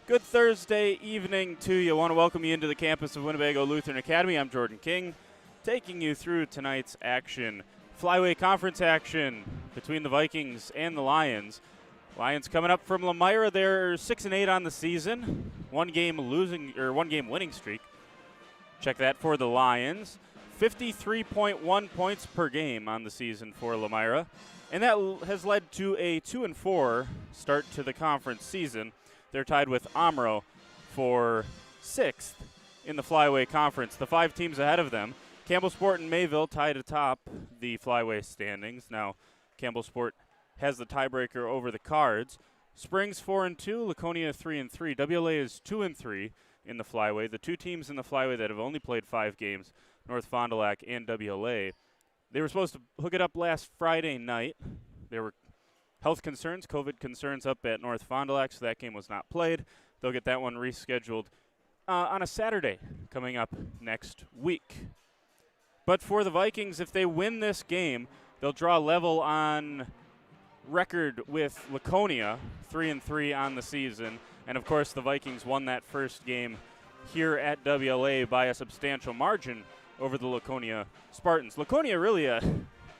Good Thursday evening to you. I want to welcome you into the campus of Winnebago Lutheran Academy. I'm Jordan King, taking you through tonight's action. Flyway conference action between the Vikings and the Lions. Lions coming up from Lomira. They're 6-8 on the season. One game winning streak. Check that for the Lions. 53.1 points per game on the season for Lomira. And that has led to a 2-4 start to the conference season. They're tied with Amro for 6th in the Flyway Conference. The 5 teams ahead of them, Campbellsport and Mayville tied atop the Flyway standings. Now, Campbellsport has the tiebreaker over the Cards. Springs 4-2, Laconia 3-3. WLA is 2-3 in the Flyway. The 2 teams in the Flyway that have only played 5 games, North Fond du Lac and WLA. They were supposed to hook it up last Friday night. There were health concerns, COVID concerns up at North Fond du Lac, so that game was not played. They'll get that one rescheduled on a Saturday coming up next week. But for the Vikings, if they win this game, they'll draw level on record with Laconia, 3-3 on the season. And, of course, the Vikings won that first game here at WLA by a substantial margin over the Laconia Spartans. Laconia really a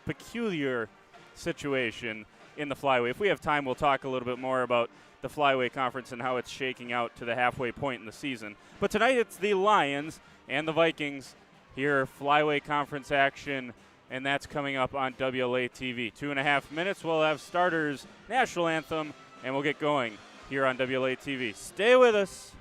peculiar situation in the Flyway. If we have time, we'll talk a little bit more about the Flyway Conference and how it's shaking out to the halfway point in the season. But tonight it's the Lions and the Vikings here, Flyway Conference action, and that's coming up on WLA TV. 2.5 minutes, we'll have starters, national anthem, and we'll get going here on WLA TV. Stay with us.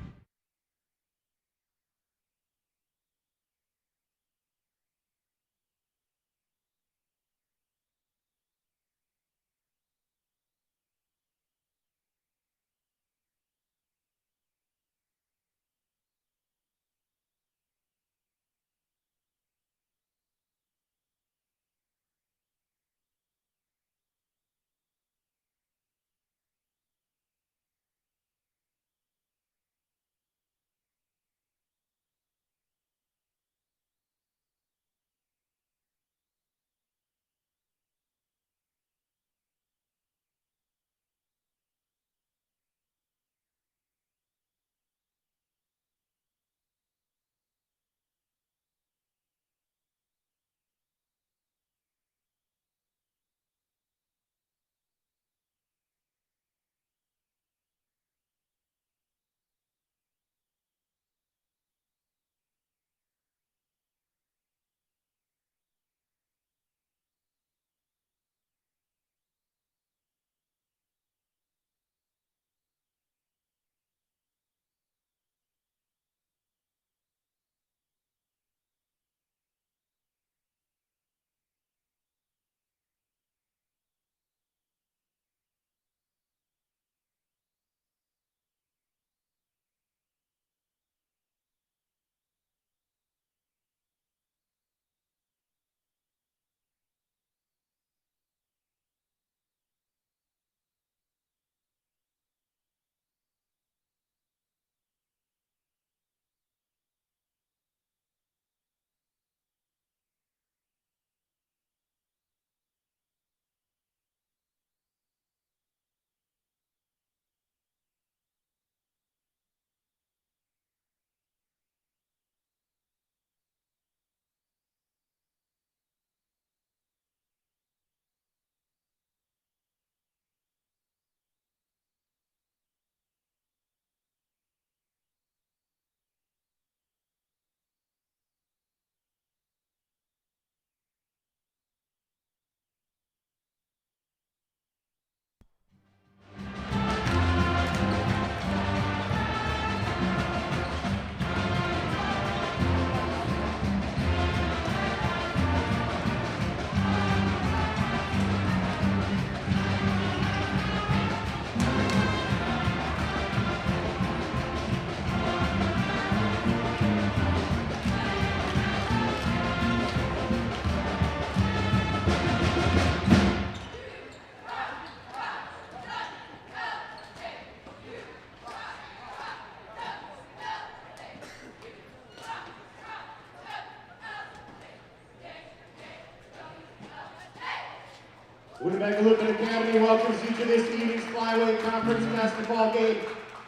Winnebago Lutheran Academy welcomes you to this evening's Flyway Conference basketball game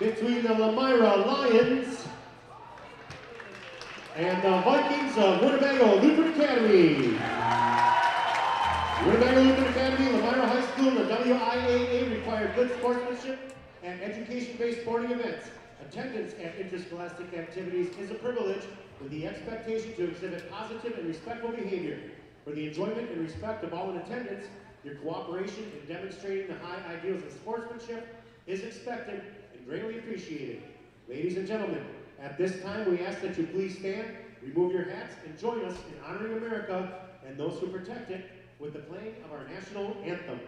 between the Lomira Lions and the Vikings of Winnebago Lutheran Academy. Winnebago Lutheran Academy, Lomira High School, the WIAA required good sportsmanship and education-based sporting events. Attendance at interscholastic activities is a privilege with the expectation to exhibit positive and respectful behavior. For the enjoyment and respect of all in attendance, your cooperation in demonstrating the high ideals of sportsmanship is expected and greatly appreciated. Ladies and gentlemen, at this time we ask that you please stand, remove your hats, and join us in honoring America and those who protect it with the playing of our national anthem.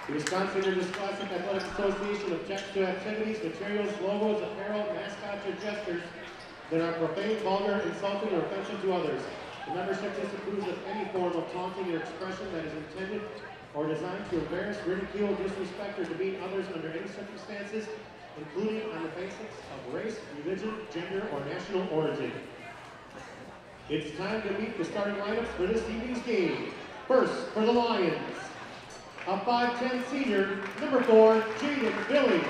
The Wisconsin Interscholastic Athletic Association objects to activities, materials, logos, apparel, mascots, or gestures that are profane, vulgar, insulting, or offensive to others. The membership disapproves of any form of taunting or expression that is intended or designed to embarrass, ridicule, disrespect, or demean others under any circumstances, including on the basis of race, religion, gender, or national origin. It's time to meet the starting lineups for this evening's game. First, for the Lions, a 5'10" senior, number 4, Jaden Billings.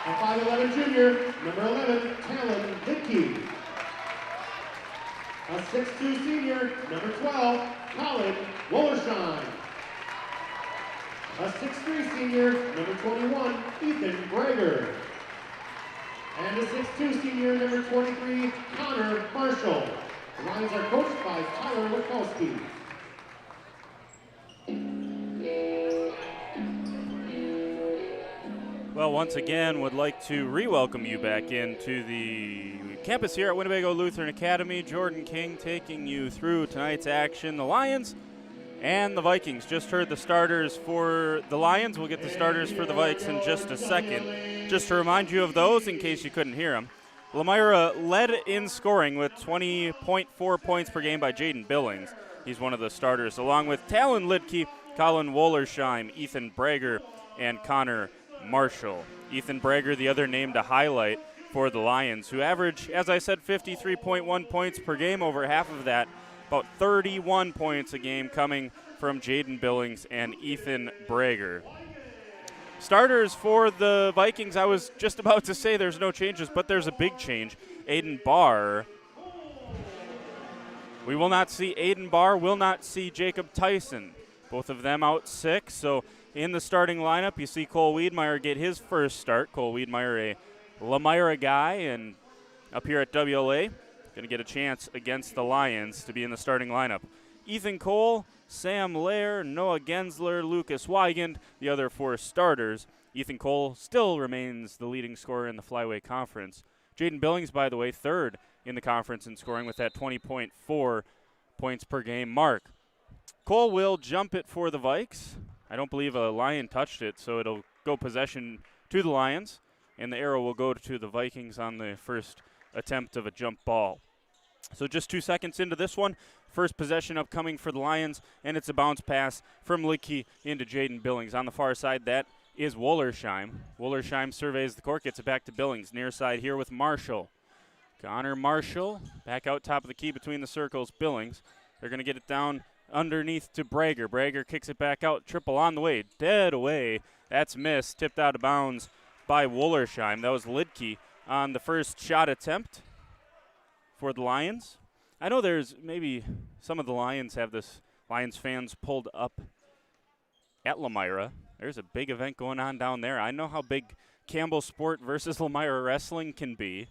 A 5'11" junior, number 11, Talon Lidke. A 6'2" senior, number 12, Colin Wollersheim. A 6'3" senior, number 21, Ethan Brager. And a 6'2" senior, number 23, Connor Marshall. The Lions are coached by Tyler Wachowski. Well, once again, would like to re-welcome you back into the campus here at Winnebago Lutheran Academy. Jordan King taking you through tonight's action. The Lions and the Vikings. Just heard the starters for the Lions. We'll get the starters for the Vikes in just a second. Just to remind you of those in case you couldn't hear them. Lomira led in scoring with 20.4 points per game by Jaden Billings. He's one of the starters, along with Talon Lidke, Colin Wollersheim, Ethan Brager, and Connor Marshall. Ethan Brager, the other name to highlight for the Lions, who average, as I said, 53.1 points per game. Over half of that, about 31 points a game, coming from Jaden Billings and Ethan Brager. Starters for the Vikings, I was just about to say there's no changes, but there's a big change. Aiden Barr. We will not see Aiden Barr, will not see Jacob Tyson. Both of them out sick, so in the starting lineup, you see Cole Wiedmeyer get his first start. Cole Wiedmeyer, a Lomira guy, and up here at WLA, going to get a chance against the Lions to be in the starting lineup. Ethan Cole, Sam Lair, Noah Gensler, Lucas Weigand, the other 4 starters. Ethan Cole still remains the leading scorer in the Flyway Conference. Jaden Billings, by the way, 3rd in the conference in scoring with that 20.4 points per game mark. Cole will jump it for the Vikes. I don't believe a Lion touched it, so it'll go possession to the Lions, and the arrow will go to the Vikings on the first attempt of a jump ball. So just 2 seconds into this one, first possession upcoming for the Lions, and it's a bounce pass from Lidke into Jaden Billings. On the far side, that is Wollersheim. Wollersheim surveys the court, gets it back to Billings. Near side here with Marshall. Connor Marshall back out top of the key between the circles. Billings They're going to get it down underneath to Brager. Brager kicks it back out. Triple on the way. Dead away. That's missed. Tipped out of bounds by Wollersheim. That was Lidke on the first shot attempt for the Lions. I know there's maybe some of the Lions fans pulled up at Lomira. There's a big event going on down there. I know how big Campbell Sport versus Lomira Wrestling can be.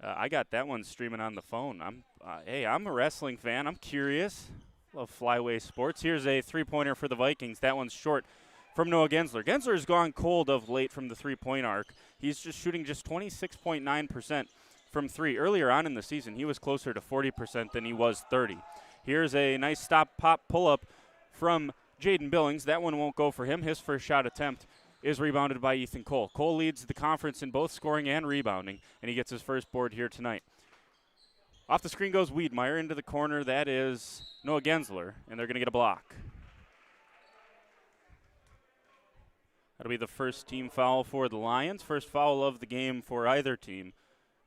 I got that one streaming on the phone. I'm a wrestling fan. I'm curious. Love Flyway Sports. Here's a three-pointer for the Vikings. That one's short from Noah Gensler. Gensler's gone cold of late from the three-point arc. He's just shooting just 26.9% from three. Earlier on in the season, he was closer to 40% than he was 30. Here's a nice stop-pop pull-up from Jaden Billings. That one won't go for him. His first shot attempt is rebounded by Ethan Cole. Cole leads the conference in both scoring and rebounding, and he gets his first board here tonight. Off the screen goes Wiedmeyer into the corner. That is Noah Gensler, and they're going to get a block. That'll be the first team foul for the Lions. First foul of the game for either team.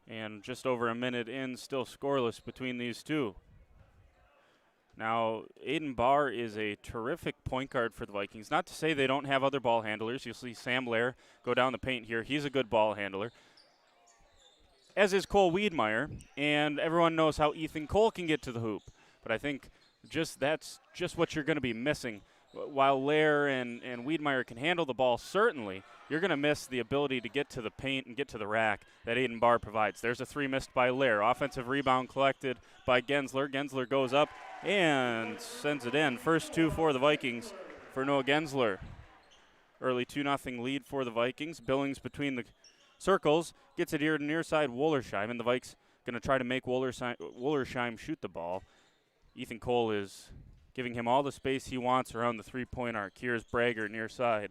And just over a minute in, still scoreless between these two. Now, Aiden Barr is a terrific point guard for the Vikings. Not to say they don't have other ball handlers. You'll see Sam Lair go down the paint here. He's a good ball handler, as is Cole Wiedmeyer. And everyone knows how Ethan Cole can get to the hoop. But I think that's just what you're going to be missing. While Lair and Wiedmeyer can handle the ball, certainly, you're going to miss the ability to get to the paint and get to the rack that Aiden Barr provides. There's a three missed by Lair. Offensive rebound collected by Gensler. Gensler goes up and sends it in. First two for the Vikings for Noah Gensler. Early 2-0 lead for the Vikings. Billings between the circles. Gets it here to near side Wollersheim, and the Vikes going to try to make Wollersheim shoot the ball. Ethan Cole is giving him all the space he wants around the three-point arc. Here's Brager near side.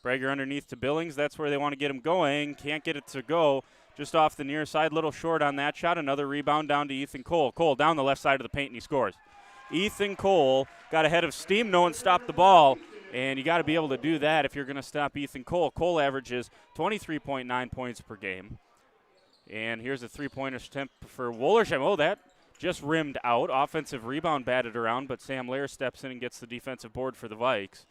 Brager underneath to Billings. That's where they want to get him going. Can't get it to go. Just off the near side. Little short on that shot. Another rebound down to Ethan Cole. Cole down the left side of the paint, and he scores. Ethan Cole got ahead of steam. No one stopped the ball. And you got to be able to do that if you're going to stop Ethan Cole. Cole averages 23.9 points per game. And here's a three-pointer attempt for Wollersheim. Oh, that just rimmed out. Offensive rebound batted around, but Sam Lair steps in and gets the defensive board for the Vikes.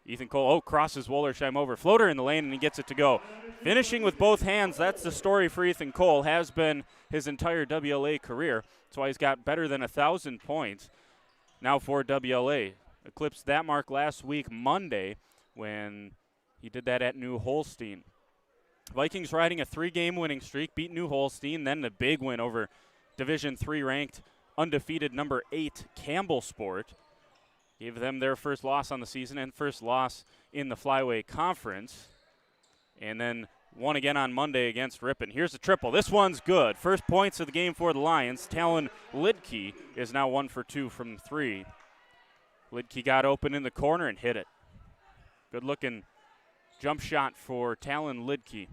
Ethan Cole, crosses Wollersheim over. Floater in the lane, and he gets it to go. Finishing with both hands, that's the story for Ethan Cole. Has been his entire WLA career. That's why he's got better than 1,000 points now for WLA. Eclipsed that mark last week, Monday, when he did that at New Holstein. Vikings riding a 3-game winning streak, beat New Holstein, then the big win over Division III ranked undefeated number 8 Campbell Sport. Gave them their first loss on the season and first loss in the Flyway Conference. And then won again on Monday against Ripon. Here's the triple. This one's good. First points of the game for the Lions. Talon Lidke is now 1 for 2 from 3. Lidke got open in the corner and hit it. Good-looking jump shot for Talon Lidke.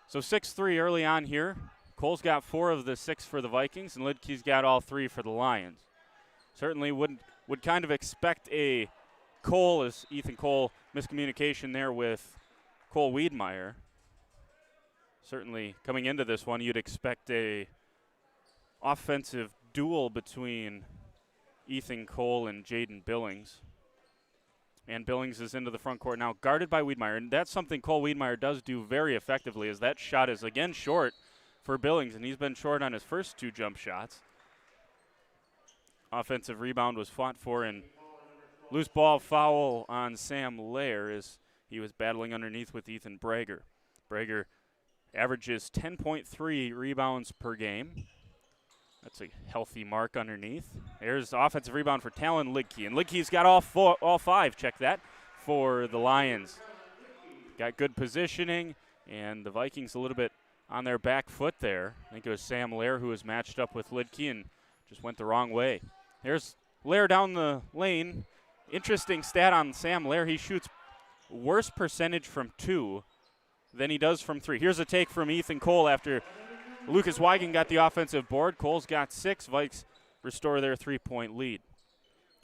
So 6-3 early on here. Cole's got 4 of the 6 for the Vikings, and Lidke's got all 3 for the Lions. Certainly would kind of expect a Cole, as Ethan Cole, miscommunication there with Cole Wiedmeyer. Certainly coming into this one, you'd expect a offensive duel between Ethan Cole and Jaden Billings. And Billings is into the front court now, guarded by Wiedmeyer. And that's something Cole Wiedmeyer does do very effectively, is that shot is again short for Billings, and he's been short on his first 2 jump shots. Offensive rebound was fought for, and loose ball foul on Sam Lair as he was battling underneath with Ethan Brager. Brager averages 10.3 rebounds per game. That's a healthy mark underneath. There's offensive rebound for Talon Lidke, and Lidke's got all 5, check that, for the Lions. Got good positioning, and the Vikings a little bit on their back foot there. I think it was Sam Lair who was matched up with Lidke and just went the wrong way. There's Lair down the lane. Interesting stat on Sam Lair. He shoots worse percentage from 2 than he does from 3. Here's a take from Ethan Cole after Lucas Wigan got the offensive board. Cole's got 6. Vikes restore their 3-point lead.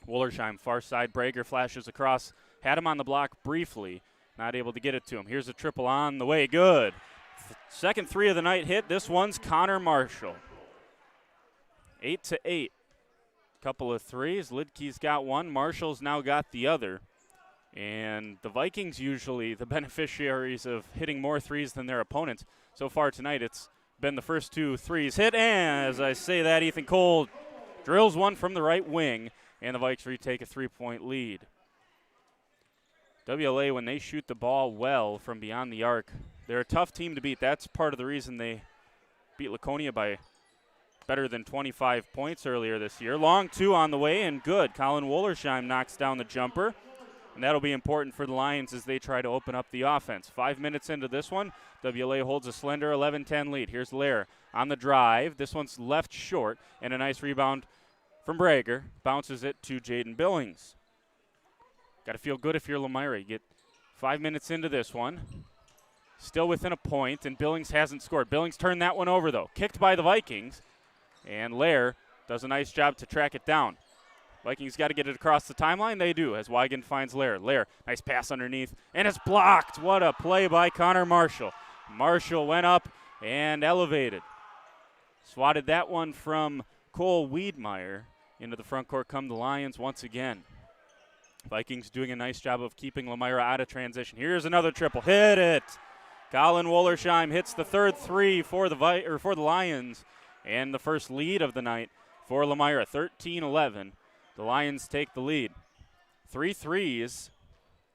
Wollersheim, far side. Brager flashes across. Had him on the block briefly. Not able to get it to him. Here's a triple on the way. Good. Second 3 of the night hit. This one's Connor Marshall. 8-8. Couple of threes. Lidke's got one. Marshall's now got the other. And the Vikings usually the beneficiaries of hitting more threes than their opponents. So far tonight, it's been the first 2 threes hit. And as I say that, Ethan Cole drills one from the right wing, and the Vikes retake a 3-point lead. WLA, when they shoot the ball well from beyond the arc, they're a tough team to beat. That's part of the reason they beat Laconia by better than 25 points earlier this year. Long 2 on the way, and good. Colin Wollersheim knocks down the jumper, and that'll be important for the Lions as they try to open up the offense. 5 minutes into this one, WLA holds a slender 11-10 lead. Here's Lair on the drive. This one's left short, and a nice rebound from Brager. Bounces it to Jaden Billings. Got to feel good if you're Lomira. You get 5 minutes into this one. Still within a point, and Billings hasn't scored. Billings turned that one over, though. Kicked by the Vikings, and Lair does a nice job to track it down. Vikings got to get it across the timeline. They do, as Wigan finds Lair. Lair, nice pass underneath, and it's blocked. What a play by Connor Marshall. Marshall went up and elevated. Swatted that one from Cole Wiedmeyer. Into the front court come the Lions once again. Vikings doing a nice job of keeping Lomira out of transition. Here's another triple. Hit it. Colin Wollersheim hits the third 3 for the Lions, and the first lead of the night for Lomira. 13-11. The Lions take the lead. 3 threes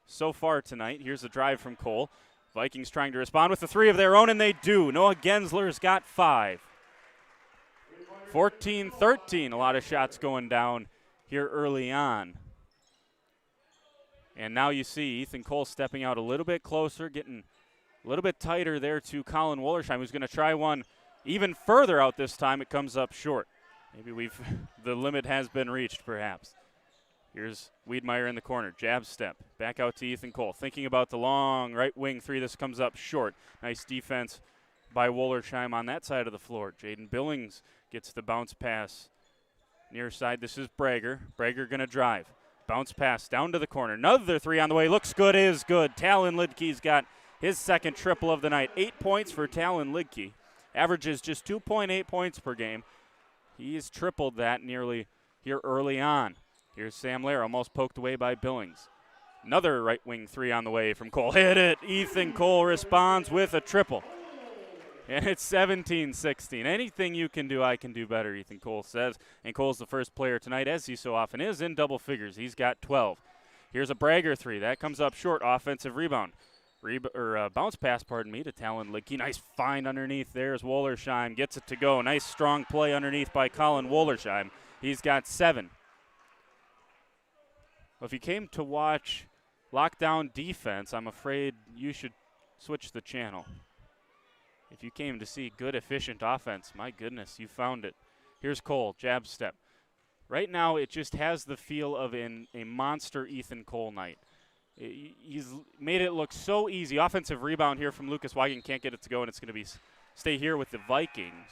so far tonight. Here's a drive from Cole. Vikings trying to respond with the 3 of their own, and they do. Noah Gensler's got 5. 14-13. A lot of shots going down here early on. And now you see Ethan Cole stepping out a little bit closer, getting a little bit tighter there to Colin Wollersheim, who's going to try one even further out this time. It comes up short. Maybe the limit has been reached, perhaps. Here's Wiedmeyer in the corner. Jab step. Back out to Ethan Cole. Thinking about the long right wing 3. This comes up short. Nice defense by Wollersheim on that side of the floor. Jaden Billings gets the bounce pass near side. This is Brager. Brager going to drive. Bounce pass down to the corner. Another 3 on the way. Looks good, is good. Talon Lidke's got his second triple of the night. 8 points for Talon Lidke. Averages just 2.8 points per game. He's tripled that nearly here early on. Here's Sam Lair, almost poked away by Billings. Another right wing 3 on the way from Cole. Hit it. Ethan Cole responds with a triple. And it's 17-16. Anything you can do, I can do better, Ethan Cole says. And Cole's the first player tonight, as he so often is, in double figures. He's got 12. Here's a Brager 3. That comes up short. Offensive rebound. Bounce pass, to Talon Lidke. Nice find underneath. There's Wollersheim. Gets it to go. Nice strong play underneath by Colin Wollersheim. He's got 7. Well, if you came to watch lockdown defense, I'm afraid you should switch the channel. If you came to see good, efficient offense, my goodness, you found it. Here's Cole, jab step. Right now, it just has the feel of a monster Ethan Cole night. He's made it look so easy. Offensive rebound here from Lucas Wigan. Can't get it to go, and it's going to stay here with the Vikings.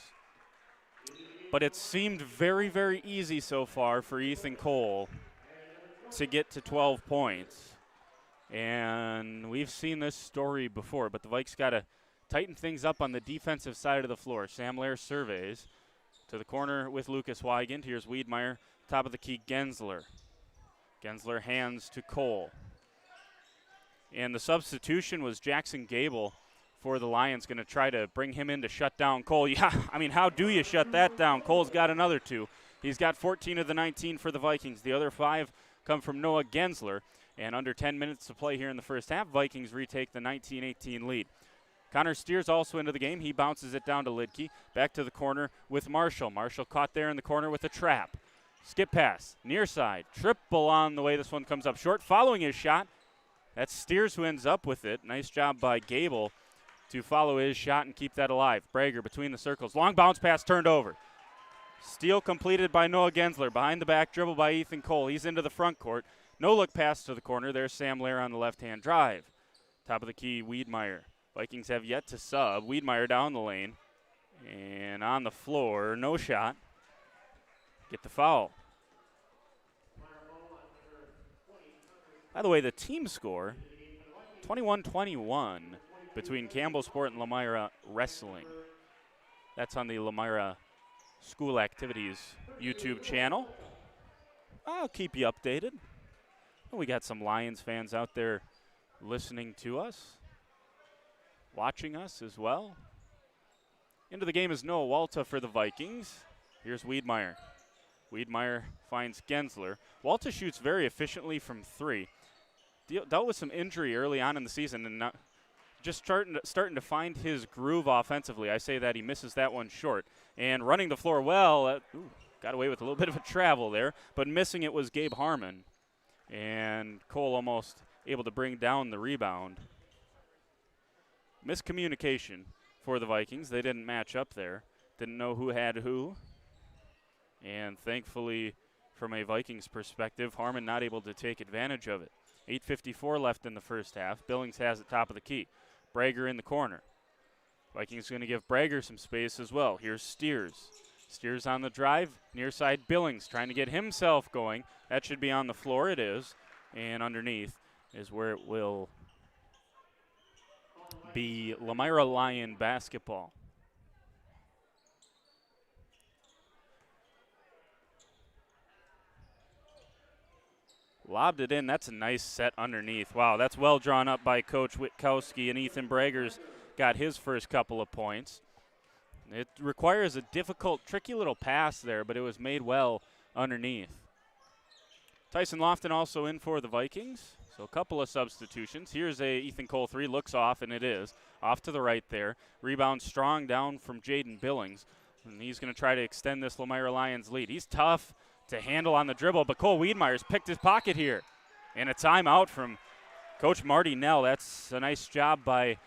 But it seemed very, very easy so far for Ethan Cole to get to 12 points. And we've seen this story before, but the Vikes got to tighten things up on the defensive side of the floor. Sam Lair surveys to the corner with Lucas Weigand. Here's Wiedmeyer, top of the key, Gensler. Gensler hands to Cole. And the substitution was Jackson Gable for the Lions, going to try to bring him in to shut down Cole. Yeah, I mean, how do you shut that down? Cole's got another 2. He's got 14 of the 19 for the Vikings. The other 5 come from Noah Gensler. And under 10 minutes to play here in the first half, Vikings retake the 19-18 lead. Connor Steers also into the game. He bounces it down to Lidke. Back to the corner with Marshall. Marshall caught there in the corner with a trap. Skip pass, near side. Triple on the way. This one comes up short. Following his shot, that's Steers who ends up with it. Nice job by Gable to follow his shot and keep that alive. Brager between the circles. Long bounce pass turned over. Steal completed by Noah Gensler. Behind the back, dribble by Ethan Cole. He's into the front court. No look pass to the corner. There's Sam Lair on the left-hand drive. Top of the key, Wiedmeyer. Vikings have yet to sub. Wiedmeyer down the lane. And on the floor, no shot. Get the foul. By the way, the team score, 21-21 between Campbell Sport and Lomira Wrestling. That's on the Lomira School Activities YouTube channel. I'll keep you updated. We got some Lions fans out there listening to us, watching us as well. Into the game is Noah Walta for the Vikings. Here's Wiedmeyer. Wiedmeyer finds Gensler. Walta shoots very efficiently from 3. Dealt with some injury early on in the season and just starting to find his groove offensively. I say that he misses that one short. And running the floor well, got away with a little bit of a travel there, but missing it was Gabe Harmon. And Cole almost able to bring down the rebound. Miscommunication for the Vikings. They didn't match up there. Didn't know who had who. And thankfully, from a Vikings perspective, Harmon not able to take advantage of it. 8:54 left in the first half. Billings has it top of the key. Brager in the corner. Vikings going to give Brager some space as well. Here's Steers. Steers on the drive. Near side Billings trying to get himself going. That should be on the floor. It is. And underneath is where it will be Lomira Lion basketball. Lobbed it in. That's a nice set underneath. Wow, that's well drawn up by Coach Witkowski, and Ethan Brager's got his first couple of points. It requires a difficult, tricky little pass there, but it was made well underneath. Tyson Lofton also in for the Vikings, so a couple of substitutions. Here's a Ethan Cole 3, looks off, and it is. Off to the right there. Rebound strong down from Jaden Billings, and he's going to try to extend this Lomira Lions lead. He's tough to handle on the dribble, but Cole Wiedmeyer's picked his pocket here. And a timeout from Coach Marty Nell. That's a nice job by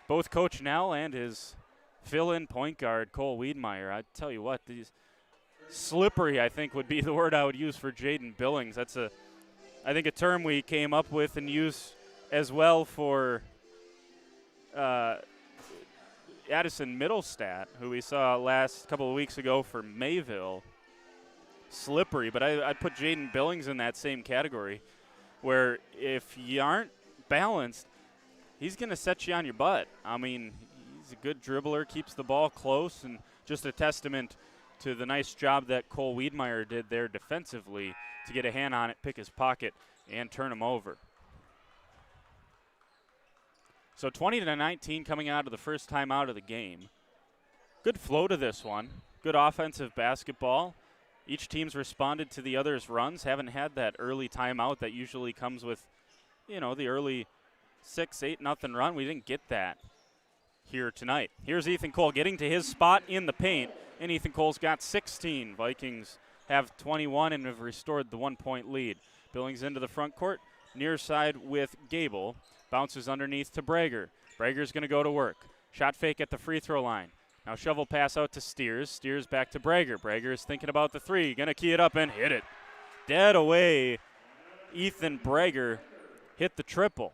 both Coach Nell and his fill-in point guard, Cole Wiedmeyer. I tell you what, these slippery, I think, would be the word I would use for Jaden Billings. That's I think a term we came up with and use as well for Addison Middlestat, who we saw last couple of weeks ago for Mayville. Slippery, but I'd put Jaden Billings in that same category, where if you aren't balanced, he's going to set you on your butt. I mean, he's a good dribbler, keeps the ball close, and just a testament to the nice job that Cole Wiedmeyer did there defensively to get a hand on it, pick his pocket, and turn him over. So 20-19 coming out of the first time out of the game. Good flow to this one. Good offensive basketball. Each team's responded to the other's runs. Haven't had that early timeout that usually comes with, the early 6-8-0 run. We didn't get that here tonight. Here's Ethan Cole getting to his spot in the paint, and Ethan Cole's got 16. Vikings have 21 and have restored the 1-point lead. Billings into the front court, near side with Gable. Bounces underneath to Brager. Brager's going to go to work. Shot fake at the free throw line. Now shovel pass out to Steers. Steers back to Brager. Brager is thinking about the 3. Going to key it up and hit it. Dead away. Ethan Brager hit the triple.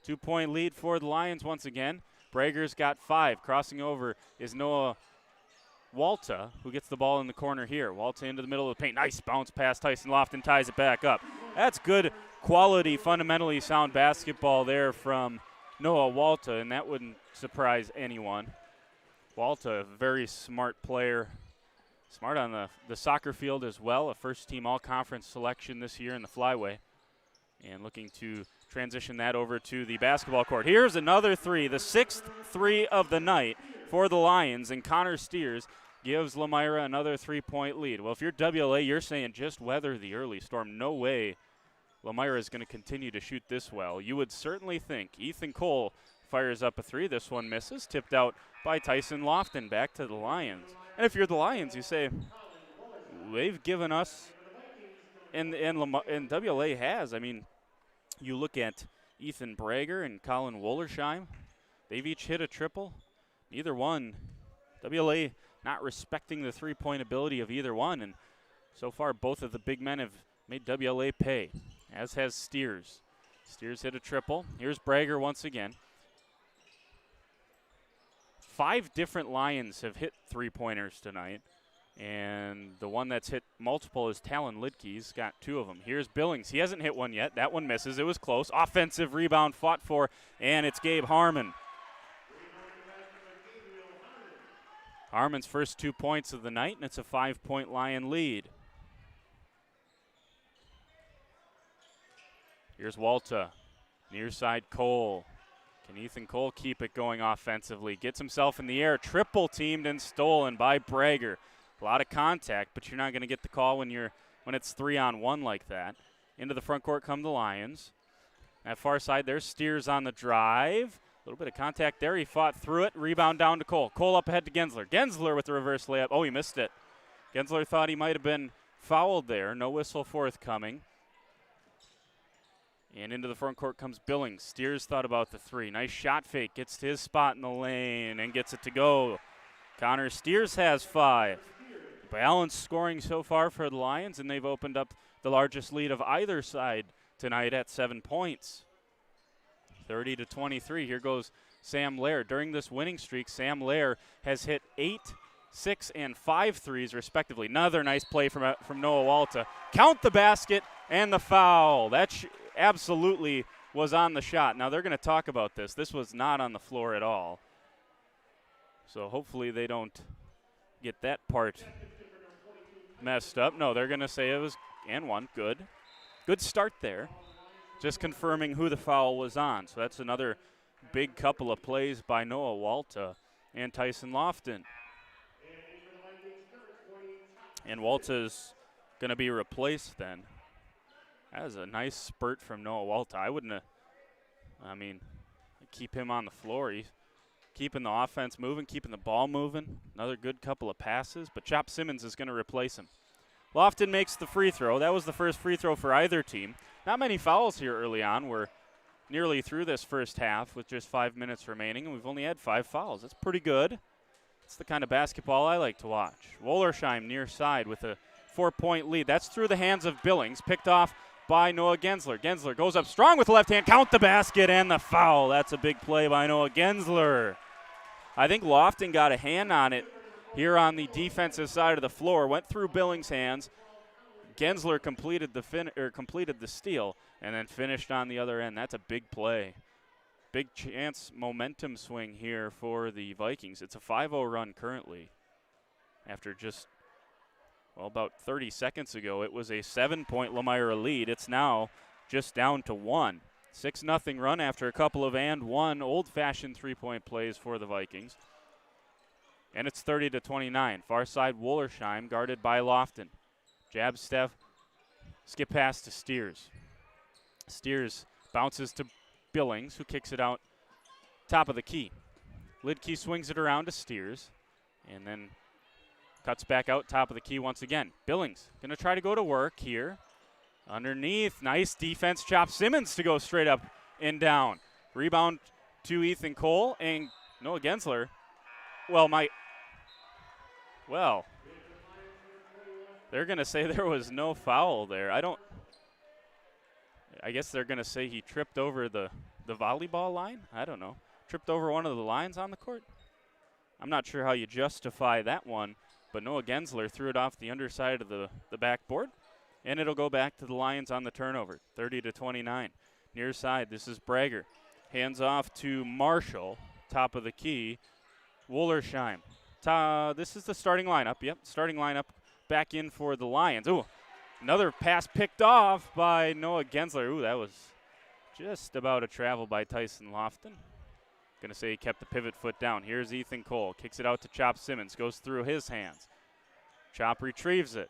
2-point lead for the Lions once again. Brager's got 5. Crossing over is Noah Walta, who gets the ball in the corner here. Walta into the middle of the paint. Nice bounce pass. Tyson Lofton ties it back up. That's good quality, fundamentally sound basketball there from Noah Walta, and that wouldn't surprise anyone. Walta, a very smart player. Smart on the soccer field as well. A first-team all-conference selection this year in the Flyway. And looking to transition that over to the basketball court. Here's another 3, the 6th 3 of the night for the Lions. And Connor Steers gives Lomira another 3-point lead. Well, if you're WLA, you're saying just weather the early storm. No way Lomira is going to continue to shoot this well. You would certainly think. Ethan Cole fires up a 3. This one misses. Tipped out by Tyson Lofton. Back to the Lions. And if you're the Lions, you say, they've given us, and WLA has. I mean, you look at Ethan Brager and Colin Wollersheim. They've each hit a triple. Neither one. WLA not respecting the three-point ability of either one. And so far, both of the big men have made WLA pay, as has Steers. Steers hit a triple. Here's Brager once again. 5 different Lions have hit three-pointers tonight, and the one that's hit multiple is Talon Lidke. He's got 2 of them. Here's Billings. He hasn't hit one yet. That one misses. It was close. Offensive rebound fought for, and it's Gabe Harmon. Harmon's first 2 points of the night, and it's a 5-point Lion lead. Here's Walta. Near side Cole. Can Ethan Cole keep it going offensively? Gets himself in the air. Triple teamed and stolen by Brager. A lot of contact, but you're not going to get the call when it's 3-on-1 like that. Into the front court come the Lions. At far side, there's Steers on the drive. A little bit of contact there. He fought through it. Rebound down to Cole. Cole up ahead to Gensler. Gensler with the reverse layup. Oh, he missed it. Gensler thought he might have been fouled there. No whistle forthcoming. And into the front court comes Billings. Steers thought about the three. Nice shot fake. Gets to his spot in the lane and gets it to go. Connor Steers has 5. Balanced scoring so far for the Lions, and they've opened up the largest lead of either side tonight at 7 points. 30-23. Here goes Sam Lair. During this winning streak, Sam Lair has hit 8, 6, and 5 threes respectively. Another nice play from Noah Walta. Count the basket and the foul. That absolutely was on the shot. Now they're going to talk about this. This was not on the floor at all. So hopefully they don't get that part messed up. No, they're going to say it was and one. Good. Good start there. Just confirming who the foul was on. So that's another big couple of plays by Noah Walta and Tyson Lofton. And Walta's going to be replaced then. That was a nice spurt from Noah Walta. I wouldn't have, keep him on the floor. He's keeping the offense moving, keeping the ball moving. Another good couple of passes, but Chop Simmons is going to replace him. Lofton makes the free throw. That was the first free throw for either team. Not many fouls here early on. We're nearly through this first half with just 5 minutes remaining, and we've only had 5 fouls. That's pretty good. It's the kind of basketball I like to watch. Wollersheim near side with a 4-point lead. That's through the hands of Billings, picked off by Noah Gensler. Gensler goes up strong with the left hand. Count the basket and the foul. That's a big play by Noah Gensler. I think Lofton got a hand on it here on the defensive side of the floor. Went through Billings' hands. Gensler completed the steal and then finished on the other end. That's a big play. Big chance momentum swing here for the Vikings. It's a 5-0 run currently. After just, about 30 seconds ago, it was a 7-point Lomira lead. It's now just down to 1. 6-0 run after a couple of and one old-fashioned three-point plays for the Vikings. And it's 30-29. Far side Wollersheim guarded by Lofton. Jab Steph, skip pass to Steers. Steers bounces to Billings, who kicks it out top of the key. Lidkey swings it around to Steers and then cuts back out top of the key once again. Billings going to try to go to work here. Underneath, nice defense. Chop Simmons to go straight up and down. Rebound to Ethan Cole and Noah Gensler. They're going to say there was no foul there. I guess they're going to say he tripped over the volleyball line. I don't know. Tripped over one of the lines on the court. I'm not sure how you justify that one, but Noah Gensler threw it off the underside of the backboard, and it'll go back to the Lions on the turnover, 30-29. Near side, this is Brager. Hands off to Marshall, top of the key. Wollersheim. This is the starting lineup. Yep, starting lineup back in for the Lions. Ooh, another pass picked off by Noah Gensler. Ooh, that was just about a travel by Tyson Lofton. Going to say he kept the pivot foot down. Here's Ethan Cole. Kicks it out to Chop Simmons. Goes through his hands. Chop retrieves it.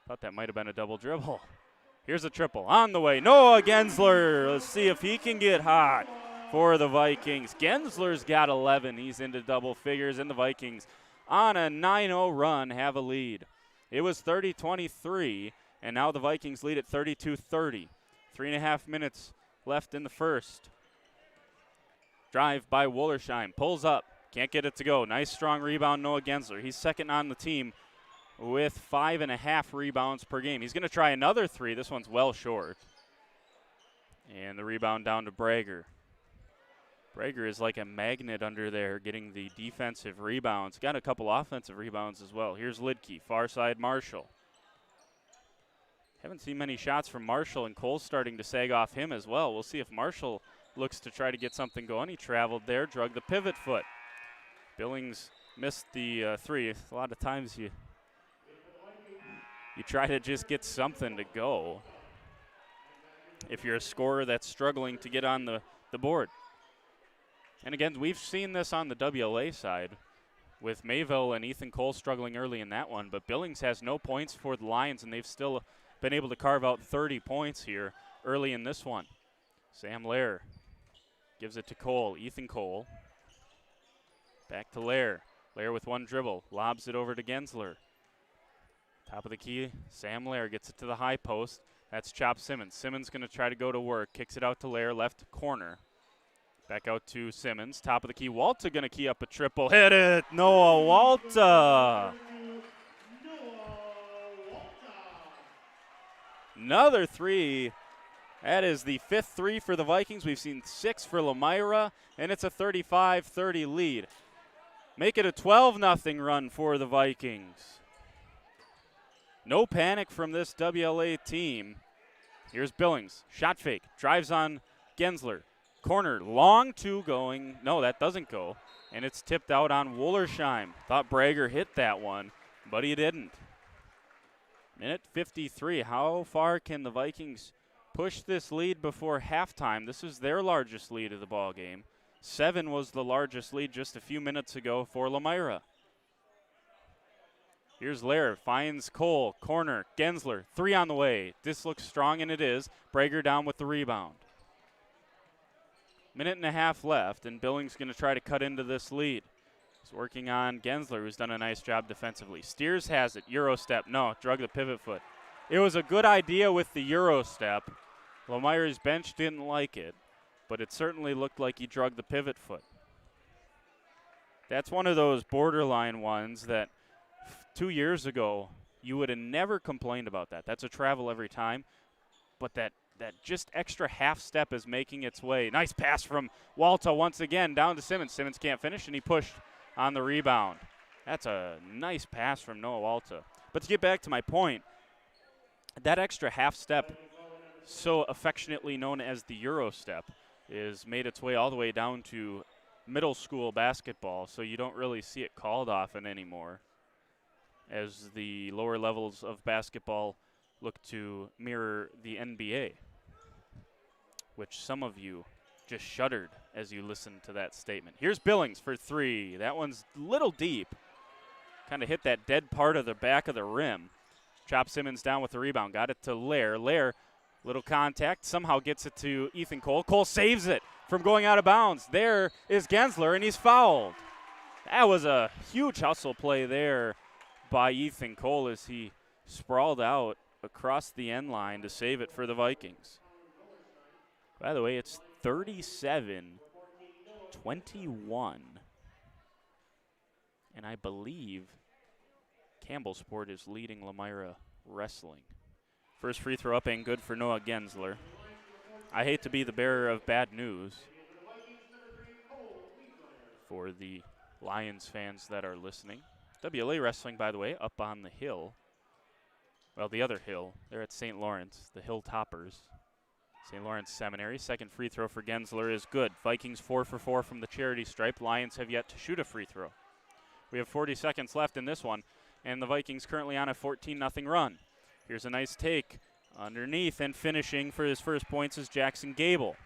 Thought that might have been a double dribble. Here's a triple on the way. Noah Gensler. Let's see if he can get hot for the Vikings. Gensler's got 11. He's into double figures, and the Vikings on a 9-0 run have a lead. It was 30-23, and now the Vikings lead at 32-30. 3.5 minutes left in the first. Drive by Wollersheim. Pulls up. Can't get it to go. Nice strong rebound, Noah Gensler. He's second on the team with 5.5 rebounds per game. He's going to try another three. This one's well short. And the rebound down to Brager. Brager is like a magnet under there getting the defensive rebounds. Got a couple offensive rebounds as well. Here's Lidkey, far side Marshall. Haven't seen many shots from Marshall, and Cole's starting to sag off him as well. We'll see if Marshall looks to try to get something going. He traveled there, drug the pivot foot. Billings missed the three. A lot of times you try to just get something to go. if you're a scorer that's struggling to get on the board. And again, we've seen this on the WLA side with Mayville and Ethan Cole struggling early in that one, but Billings has no points for the Lions, and they've still been able to carve out 30 points here early in this one. Sam Lair gives it to Cole. Ethan Cole. Back to Lair. Lair with one dribble. Lobs it over to Gensler. Top of the key. Sam Lair gets it to the high post. That's Chop Simmons. Simmons going to try to go to work. Kicks it out to Lair. Left corner. Back out to Simmons. Top of the key. Walta going to key up a triple. Hit it. Noah Walta. Another three. That is the 5th three for the Vikings. We've seen 6 for Lomira, and it's a 35-30 lead. Make it a 12-0 run for the Vikings. No panic from this WLA team. Here's Billings. Shot fake. Drives on Gensler. Corner. Long two going. No, that doesn't go. And it's tipped out on Wollersheim. Thought Brager hit that one, but he didn't. Minute 53. How far can the Vikings push this lead before halftime? This is their largest lead of the ball game. 7 was the largest lead just a few minutes ago for Lomira. Here's Lair, finds Cole, corner, Gensler, 3 on the way. This looks strong, and it is. Brager down with the rebound. Minute and a half left, and Billings going to try to cut into this lead. He's working on Gensler, who's done a nice job defensively. Steers has it, Euro step, no, drug the pivot foot. It was a good idea with the Euro step. Lomira's bench didn't like it, but it certainly looked like he drug the pivot foot. That's one of those borderline ones that 2 years ago you would have never complained about that. That's a travel every time, but that just extra half step is making its way. Nice pass from Walta once again down to Simmons. Simmons can't finish, and he pushed on the rebound. That's a nice pass from Noah Walta. But to get back to my point, that extra half step, so affectionately known as the Euro step, is made its way all the way down to middle school basketball, so you don't really see it called often anymore as the lower levels of basketball look to mirror the NBA, which some of you just shuddered as you listened to that statement. Here's Billings for 3. That one's a little deep. Kind of hit that dead part of the back of the rim. Chop Simmons down with the rebound. Got it to Lair. Lair, little contact. Somehow gets it to Ethan Cole. Cole saves it from going out of bounds. There is Gensler, and he's fouled. That was a huge hustle play there by Ethan Cole as he sprawled out across the end line to save it for the Vikings. By the way, it's 37-21. And I believe Campbell Sport is leading Lomira wrestling. First free throw up and good for Noah Gensler. I hate to be the bearer of bad news for the Lions fans that are listening. WLA Wrestling, by the way, up on the hill. Well, the other hill. They're at St. Lawrence, the Hill Toppers. St. Lawrence Seminary. Second free throw for Gensler is good. Vikings 4 for 4 from the charity stripe. Lions have yet to shoot a free throw. We have 40 seconds left in this one, and the Vikings currently on a 14-0 run. Here's a nice take underneath, and finishing for his first points is Jackson Gable.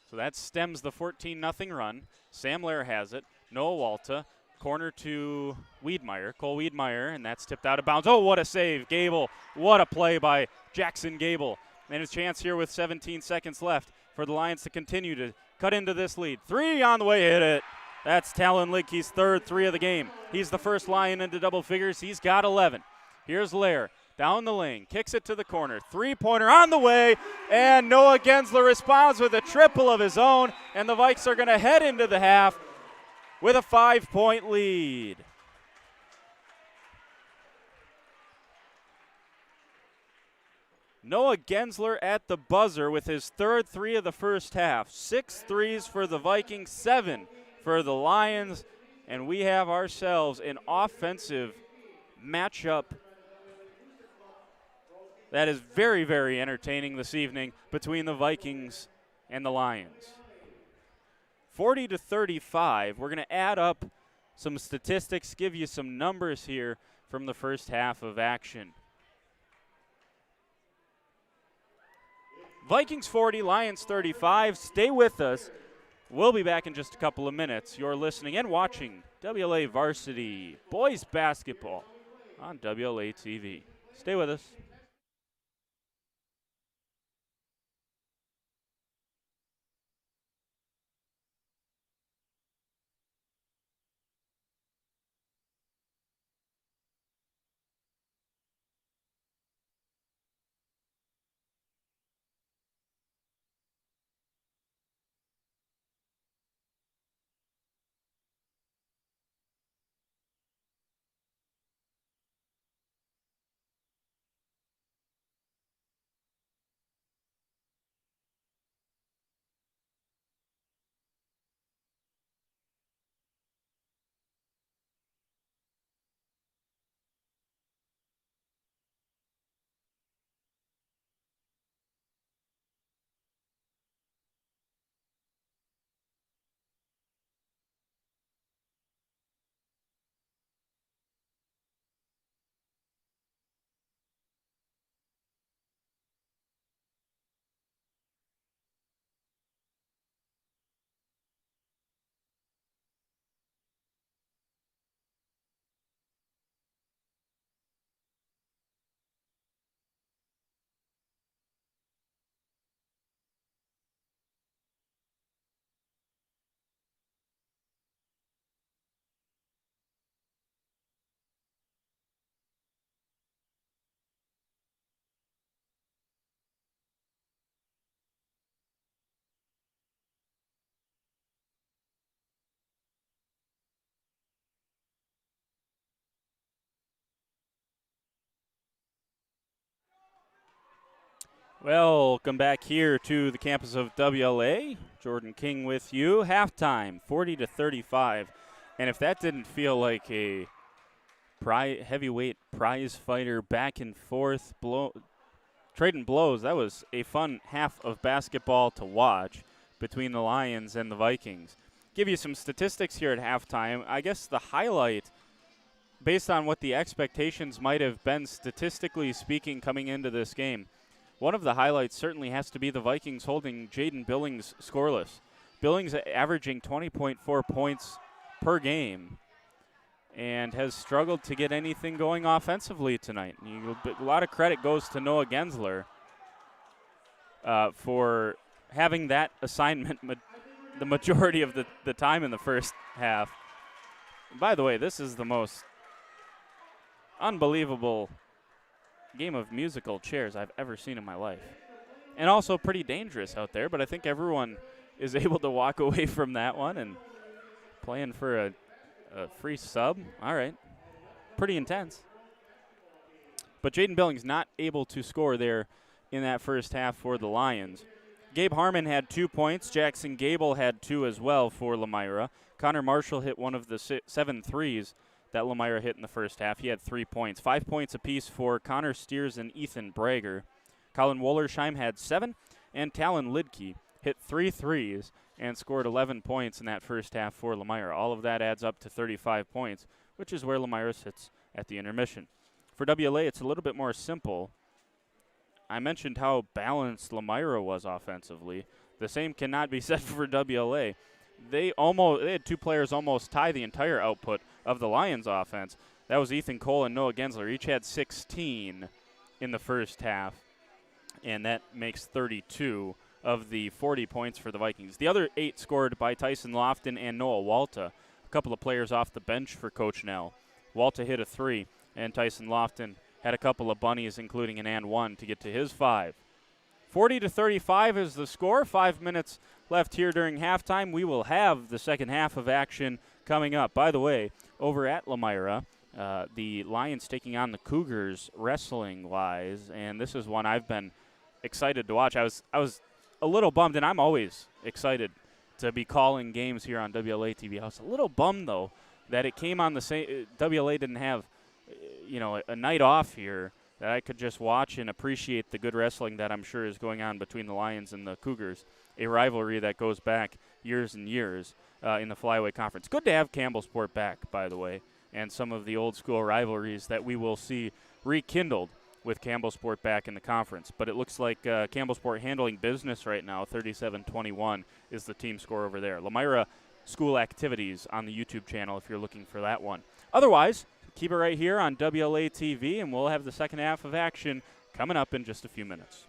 So that stems the 14-0 run. Sam Lair has it. Noah Walta. Corner to Wiedmeyer, Cole Wiedmeyer, and that's tipped out of bounds. Oh, what a save. Gable, what a play by Jackson Gable. And his chance here with 17 seconds left for the Lions to continue to cut into this lead. 3 on the way, hit it. That's Talon Lidke's third 3 of the game. He's the first Lion into double figures. He's got 11. Here's Lair, down the lane, kicks it to the corner. 3-pointer on the way, and Noah Gensler responds with a triple of his own, and the Vikes are going to head into the half with a 5-point lead. Noah Gensler at the buzzer with his third 3 of the first half. 6 threes for the Vikings, 7 for the Lions, and we have ourselves an offensive matchup that is very, very entertaining this evening between the Vikings and the Lions. 40-35. We're going to add up some statistics, give you some numbers here from the first half of action. Vikings 40, Lions 35. Stay with us. We'll be back in just a couple of minutes. You're listening and watching WLA Varsity Boys Basketball on WLA TV. Stay with us. Welcome back here to the campus of WLA. Jordan King with you. Halftime, 40-35. And if that didn't feel like a heavyweight prize fighter back and forth, trading blows, that was a fun half of basketball to watch between the Lions and the Vikings. Give you some statistics here at halftime. I guess the highlight, based on what the expectations might have been statistically speaking coming into this game, one of the highlights certainly has to be the Vikings holding Jaden Billings scoreless. Billings averaging 20.4 points per game and has struggled to get anything going offensively tonight. A lot of credit goes to Noah Gensler for having that assignment the majority of the time in the first half. By the way, this is the most unbelievable game of musical chairs I've ever seen in my life. And also pretty dangerous out there, but I think everyone is able to walk away from that one and playing for a free sub. All right. Pretty intense. But Jaden Billings not able to score there in that first half for the Lions. Gabe Harmon had 2 points. Jackson Gable had 2 as well for Lomira. Connor Marshall hit one of the 7 threes that Lomira hit in the first half. He had 3 points. 5 points apiece for Connor Steers and Ethan Brager. Colin Wollersheim had 7, and Talon Lidke hit 3 threes and scored 11 points in that first half for Lomira. All of that adds up to 35 points, which is where Lomira sits at the intermission. For WLA, it's a little bit more simple. I mentioned how balanced Lomira was offensively. The same cannot be said for WLA. They had 2 players almost tie the entire output of the Lions offense. That was Ethan Cole and Noah Gensler. Each had 16 in the first half, and that makes 32 of the 40 points for the Vikings. The other 8 scored by Tyson Lofton and Noah Walta, a couple of players off the bench for Coach Nell. Walta hit a 3, and Tyson Lofton had a couple of bunnies, including an and 1, to get to his 5. 40-35 is the score. 5 minutes left here during halftime. We will have the second half of action coming up. By the way, over at Lomira, the Lions taking on the Cougars wrestling-wise, and this is one I've been excited to watch. I was a little bummed, and I'm always excited to be calling games here on WLA TV. I was a little bummed, though, that it came on the same – WLA didn't have, a night off here that I could just watch and appreciate the good wrestling that I'm sure is going on between the Lions and the Cougars, a rivalry that goes back years and years in the Flyway Conference. Good to have Campbellsport back, by the way, and some of the old school rivalries that we will see rekindled with Campbellsport back in the conference. But it looks like Campbellsport handling business right now. 37-21 is the team score over there. Lomira School Activities on the YouTube channel if you're looking for that one. Otherwise, keep it right here on WLA TV, and we'll have the second half of action coming up in just a few minutes.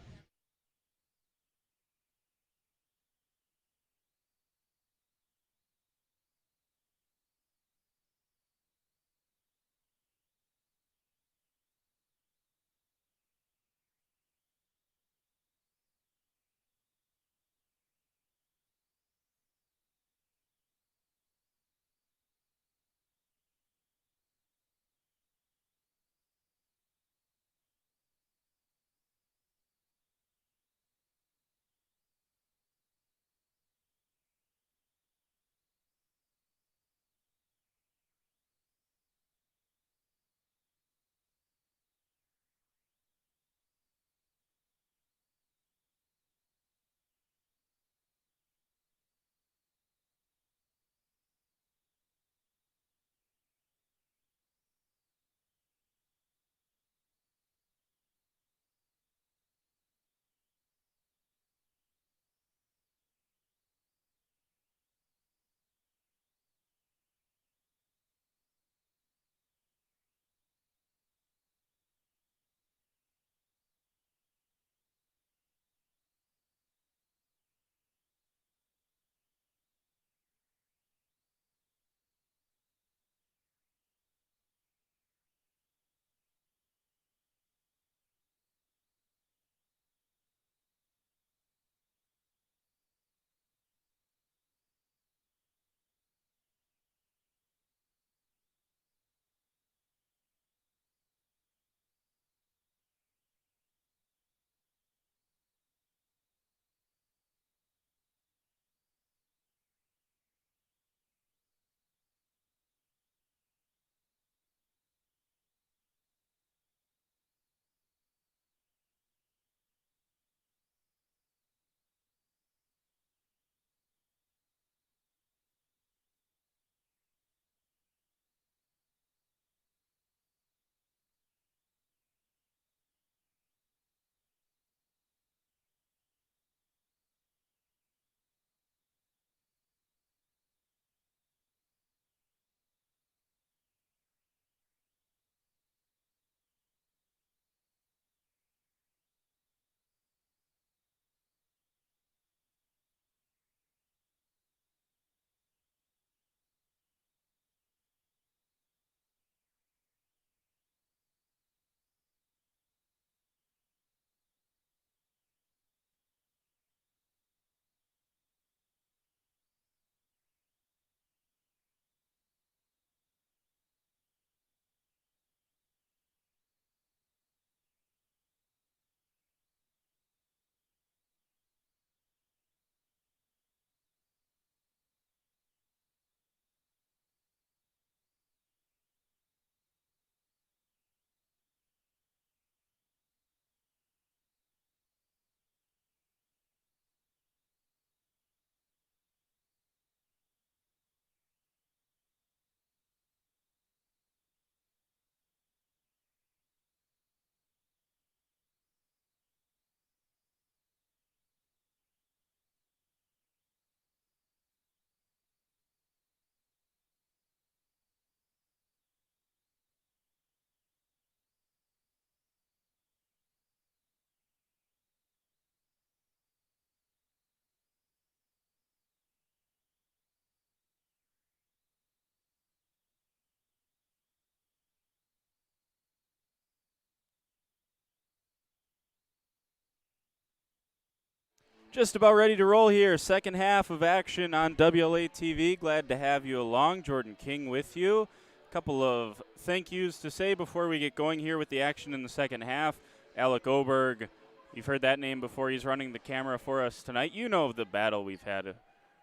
Just about ready to roll here. Second half of action on WLA TV. Glad to have you along. Jordan King with you. A couple of thank yous to say before we get going here with the action in the second half. Alec Oberg, you've heard that name before. He's running the camera for us tonight. You know the battle we've had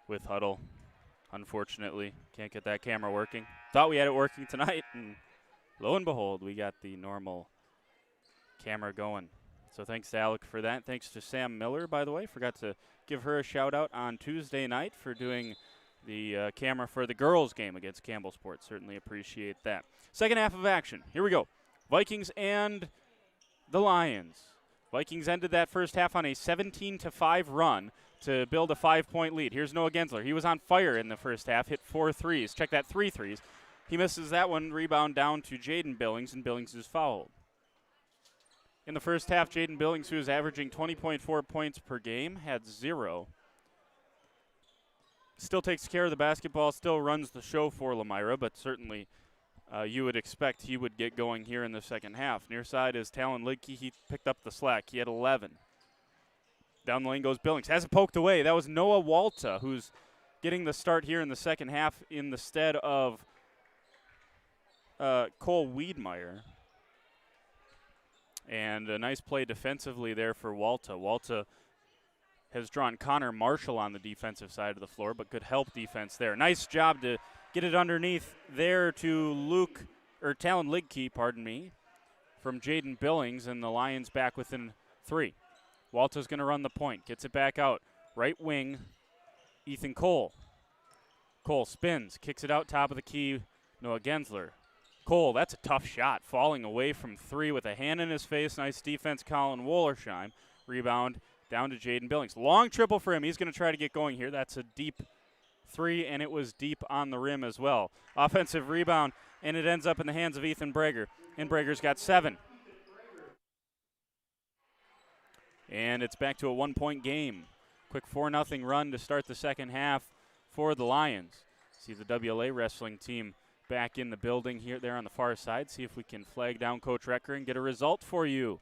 with Huddle. Unfortunately, can't get that camera working. Thought we had it working tonight, and lo and behold, we got the normal camera going. So thanks to Alec for that. Thanks to Sam Miller, by the way. Forgot to give her a shout-out on Tuesday night for doing the camera for the girls' game against Campbellsport. Certainly appreciate that. Second half of action. Here we go. Vikings and the Lions. Vikings ended that first half on a 17-5 run to build a 5-point lead. Here's Noah Gensler. He was on fire in the first half, hit 4 threes. Check that, 3 threes. He misses that one, rebound down to Jaden Billings, and Billings is fouled. In the first half, Jaden Billings, who was averaging 20.4 points per game, had 0. Still takes care of the basketball, still runs the show for Lomira, but certainly you would expect he would get going here in the second half. Near side is Talon Lidke. He picked up the slack. He had 11. Down the lane goes Billings. Has it poked away. That was Noah Walta, who's getting the start here in the second half in the stead of Cole Wiedmeyer. And a nice play defensively there for Walta. Walta has drawn Connor Marshall on the defensive side of the floor, but good help defense there. Nice job to get it underneath there to Talon Lidke, from Jaden Billings, and the Lions back within 3. Walta's going to run the point, gets it back out. Right wing, Ethan Cole. Cole spins, kicks it out top of the key, Noah Gensler. Cole, that's a tough shot, falling away from 3 with a hand in his face. Nice defense, Colin Wollersheim. Rebound down to Jaden Billings. Long triple for him. He's going to try to get going here. That's a deep 3, and it was deep on the rim as well. Offensive rebound, and it ends up in the hands of Ethan Brager. And Brager's got 7. And it's back to a 1-point game. Quick 4-0 run to start the second half for the Lions. See the WLA wrestling team back in the building here, there on the far side. See if we can flag down Coach Recker and get a result for you.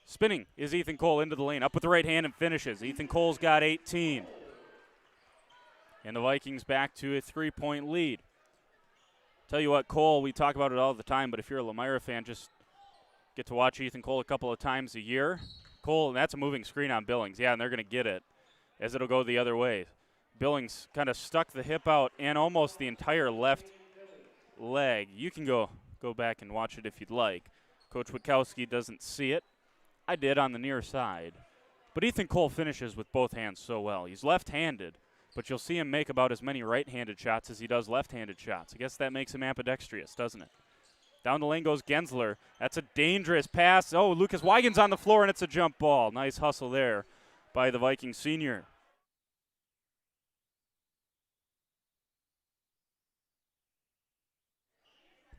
Spinning is Ethan Cole into the lane. Up with the right hand and finishes. Ethan Cole's got 18. And the Vikings back to a 3-point lead. Tell you what, Cole, we talk about it all the time, but if you're a Lomira fan, just get to watch Ethan Cole a couple of times a year. Cole, and that's a moving screen on Billings. Yeah, and they're going to get it as it'll go the other way. Billings kind of stuck the hip out and almost the entire left leg. You can go back and watch it if you'd like. Coach Witkowski doesn't see it. I did on the near side. But Ethan Cole finishes with both hands so well. He's left-handed, but you'll see him make about as many right-handed shots as he does left-handed shots. I guess that makes him ambidextrous, doesn't it? Down the lane goes Gensler. That's a dangerous pass. Oh, Lucas Wiegand's on the floor, and it's a jump ball. Nice hustle there by the Vikings senior.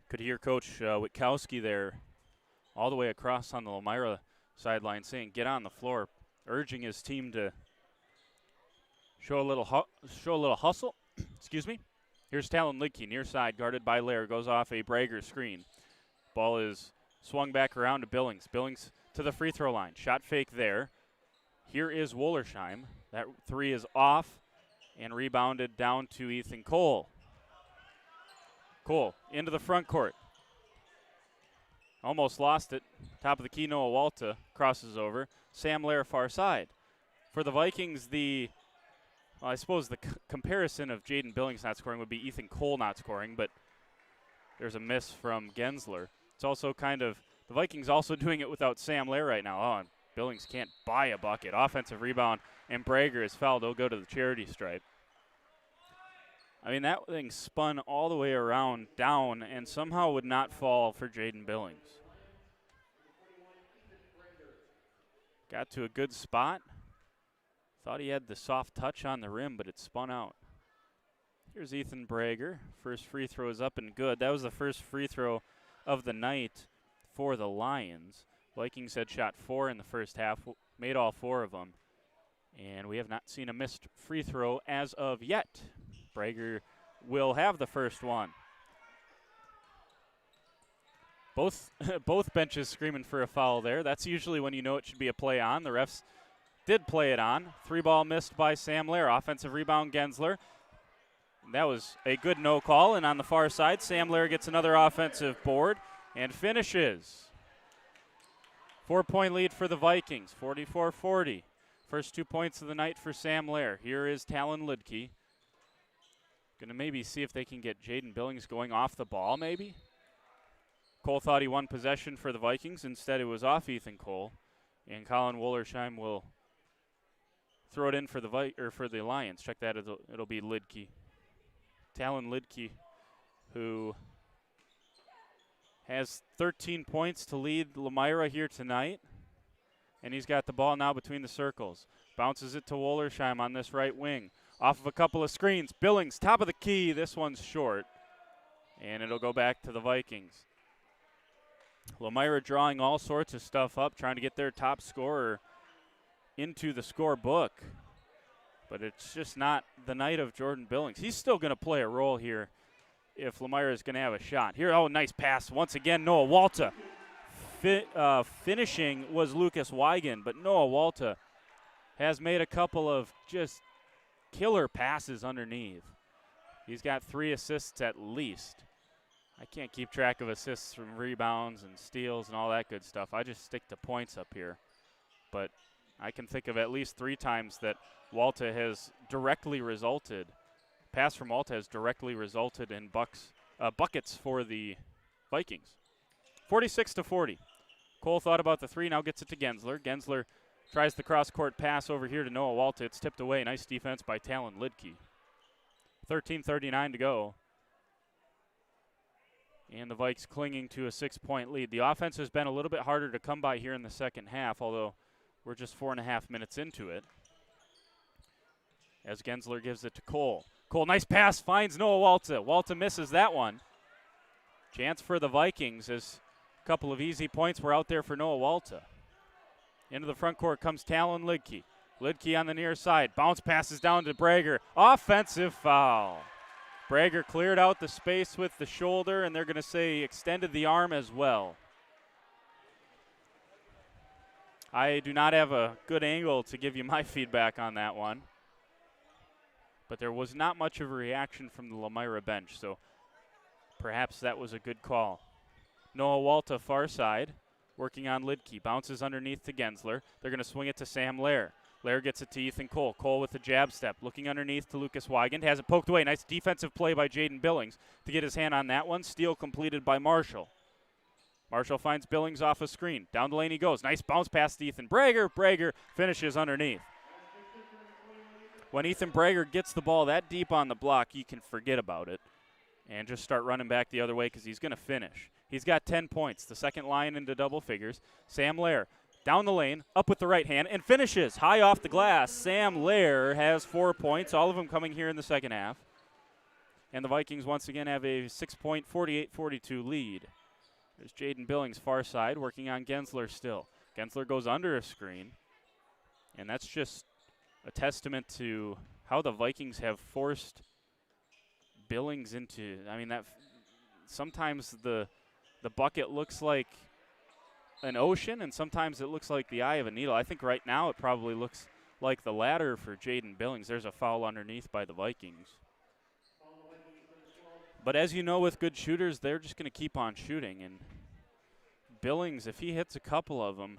Could hear Coach Witkowski there all the way across on the Lomira sideline saying, get on the floor, urging his team to show a little hustle. Excuse me. Here's Talon Lidke, near side, guarded by Lair, goes off a Brager screen. Ball is swung back around to Billings. Billings to the free throw line. Shot fake there. Here is Wollersheim. That 3 is off and rebounded down to Ethan Cole. Cole into the front court. Almost lost it. Top of the key, Noah Walta crosses over. Sam Lair far side. For the Vikings, I suppose the comparison of Jaden Billings not scoring would be Ethan Cole not scoring, but there's a miss from Gensler. It's also kind of, the Vikings also doing it without Sam Lair right now. Oh, and Billings can't buy a bucket. Offensive rebound, and Brager is fouled. He'll go to the charity stripe. I mean, that thing spun all the way around down and somehow would not fall for Jaden Billings. Got to a good spot. Thought he had the soft touch on the rim, but it spun out. Here's Ethan Brager. First free throw is up and good. That was the first free throw of the night for the Lions. Vikings had shot 4 in the first half, made all 4 of them. And we have not seen a missed free throw as of yet. Brager will have the first one. Both benches screaming for a foul there. That's usually when you know it should be a play on. The refs did play it on. 3-ball missed by Sam Lair. Offensive rebound, Gensler. That was a good no call. And on the far side, Sam Lair gets another offensive board and finishes. 4-point lead for the Vikings, 44-40. First 2 points of the night for Sam Lair. Here is Talon Lidke. Going to maybe see if they can get Jaden Billings going off the ball, maybe. Cole thought he won possession for the Vikings. Instead, it was off Ethan Cole. And Colin Wollersheim will throw it in for the Lions. Check that. It'll be Lidke. Talon Lidke, who has 13 points to lead Lomira here tonight. And he's got the ball now between the circles. Bounces it to Wollersheim on this right wing. Off of a couple of screens. Billings, top of the key. This one's short. And it'll go back to the Vikings. Lomira drawing all sorts of stuff up, trying to get their top scorer into the scorebook. But it's just not the night of Jordan Billings. He's still going to play a role here if Lomira is going to have a shot. Here, oh, nice pass. Once again, Noah Walta. Finishing was Lucas Wigan, but Noah Walta has made a couple of just killer passes underneath. He's got 3 assists at least. I can't keep track of assists from rebounds and steals and all that good stuff. I just stick to points up here. But I can think of at least 3 times that Walta has directly resulted. Pass from Walta has directly resulted in buckets for the Vikings. 46-40. Cole thought about the 3, now gets it to Gensler. Gensler tries the cross-court pass over here to Noah Walta. It's tipped away. Nice defense by Talon Lidke. 13:39 to go. And the Vikes clinging to a 6-point lead. The offense has been a little bit harder to come by here in the second half, although we're just 4.5 minutes into it. As Gensler gives it to Cole. Cole, nice pass, finds Noah Walta. Walta misses that one. Chance for the Vikings as a couple of easy points were out there for Noah Walta. Into the front court comes Talon Lidke. Lidke on the near side. Bounce passes down to Brager. Offensive foul. Brager cleared out the space with the shoulder, and they're going to say extended the arm as well. I do not have a good angle to give you my feedback on that one. But there was not much of a reaction from the Lomira bench, so perhaps that was a good call. Noah Walta far side, working on Lidke. Bounces underneath to Gensler. They're going to swing it to Sam Lair. Lair gets it to Ethan Cole. Cole with the jab step. Looking underneath to Lucas Wigand. Has it poked away. Nice defensive play by Jaden Billings to get his hand on that one. Steal completed by Marshall. Marshall finds Billings off a screen. Down the lane he goes. Nice bounce pass to Ethan Brager. Brager finishes underneath. When Ethan Brager gets the ball that deep on the block, you can forget about it and just start running back the other way because he's going to finish. He's got 10 points. The second line into double figures. Sam Lair. Down the lane, up with the right hand, and finishes high off the glass. Sam Lair has 4 points, all of them coming here in the second half. And the Vikings once again have a 6-point, 48-42 lead. There's Jaden Billings far side working on Gensler still. Gensler goes under a screen, and that's just a testament to how the Vikings have forced Billings into, that sometimes the bucket looks like an ocean, and sometimes it looks like the eye of a needle. I think right now it probably looks like the latter for Jaden Billings. There's a foul underneath by the Vikings. But as you know, with good shooters, they're just going to keep on shooting. And Billings, if he hits a couple of them,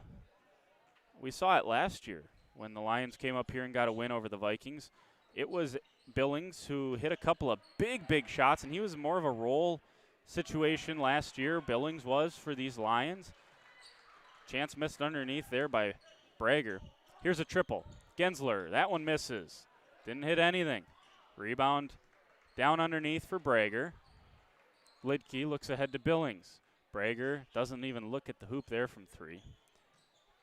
we saw it last year when the Lions came up here and got a win over the Vikings. It was Billings who hit a couple of big shots, and he was more of a role situation last year. Billings was for these Lions. Chance missed underneath there by Brager. Here's a triple. Gensler, that one misses. Didn't hit anything. Rebound down underneath for Brager. Lidke looks ahead to Billings. Brager doesn't even look at the hoop there from 3.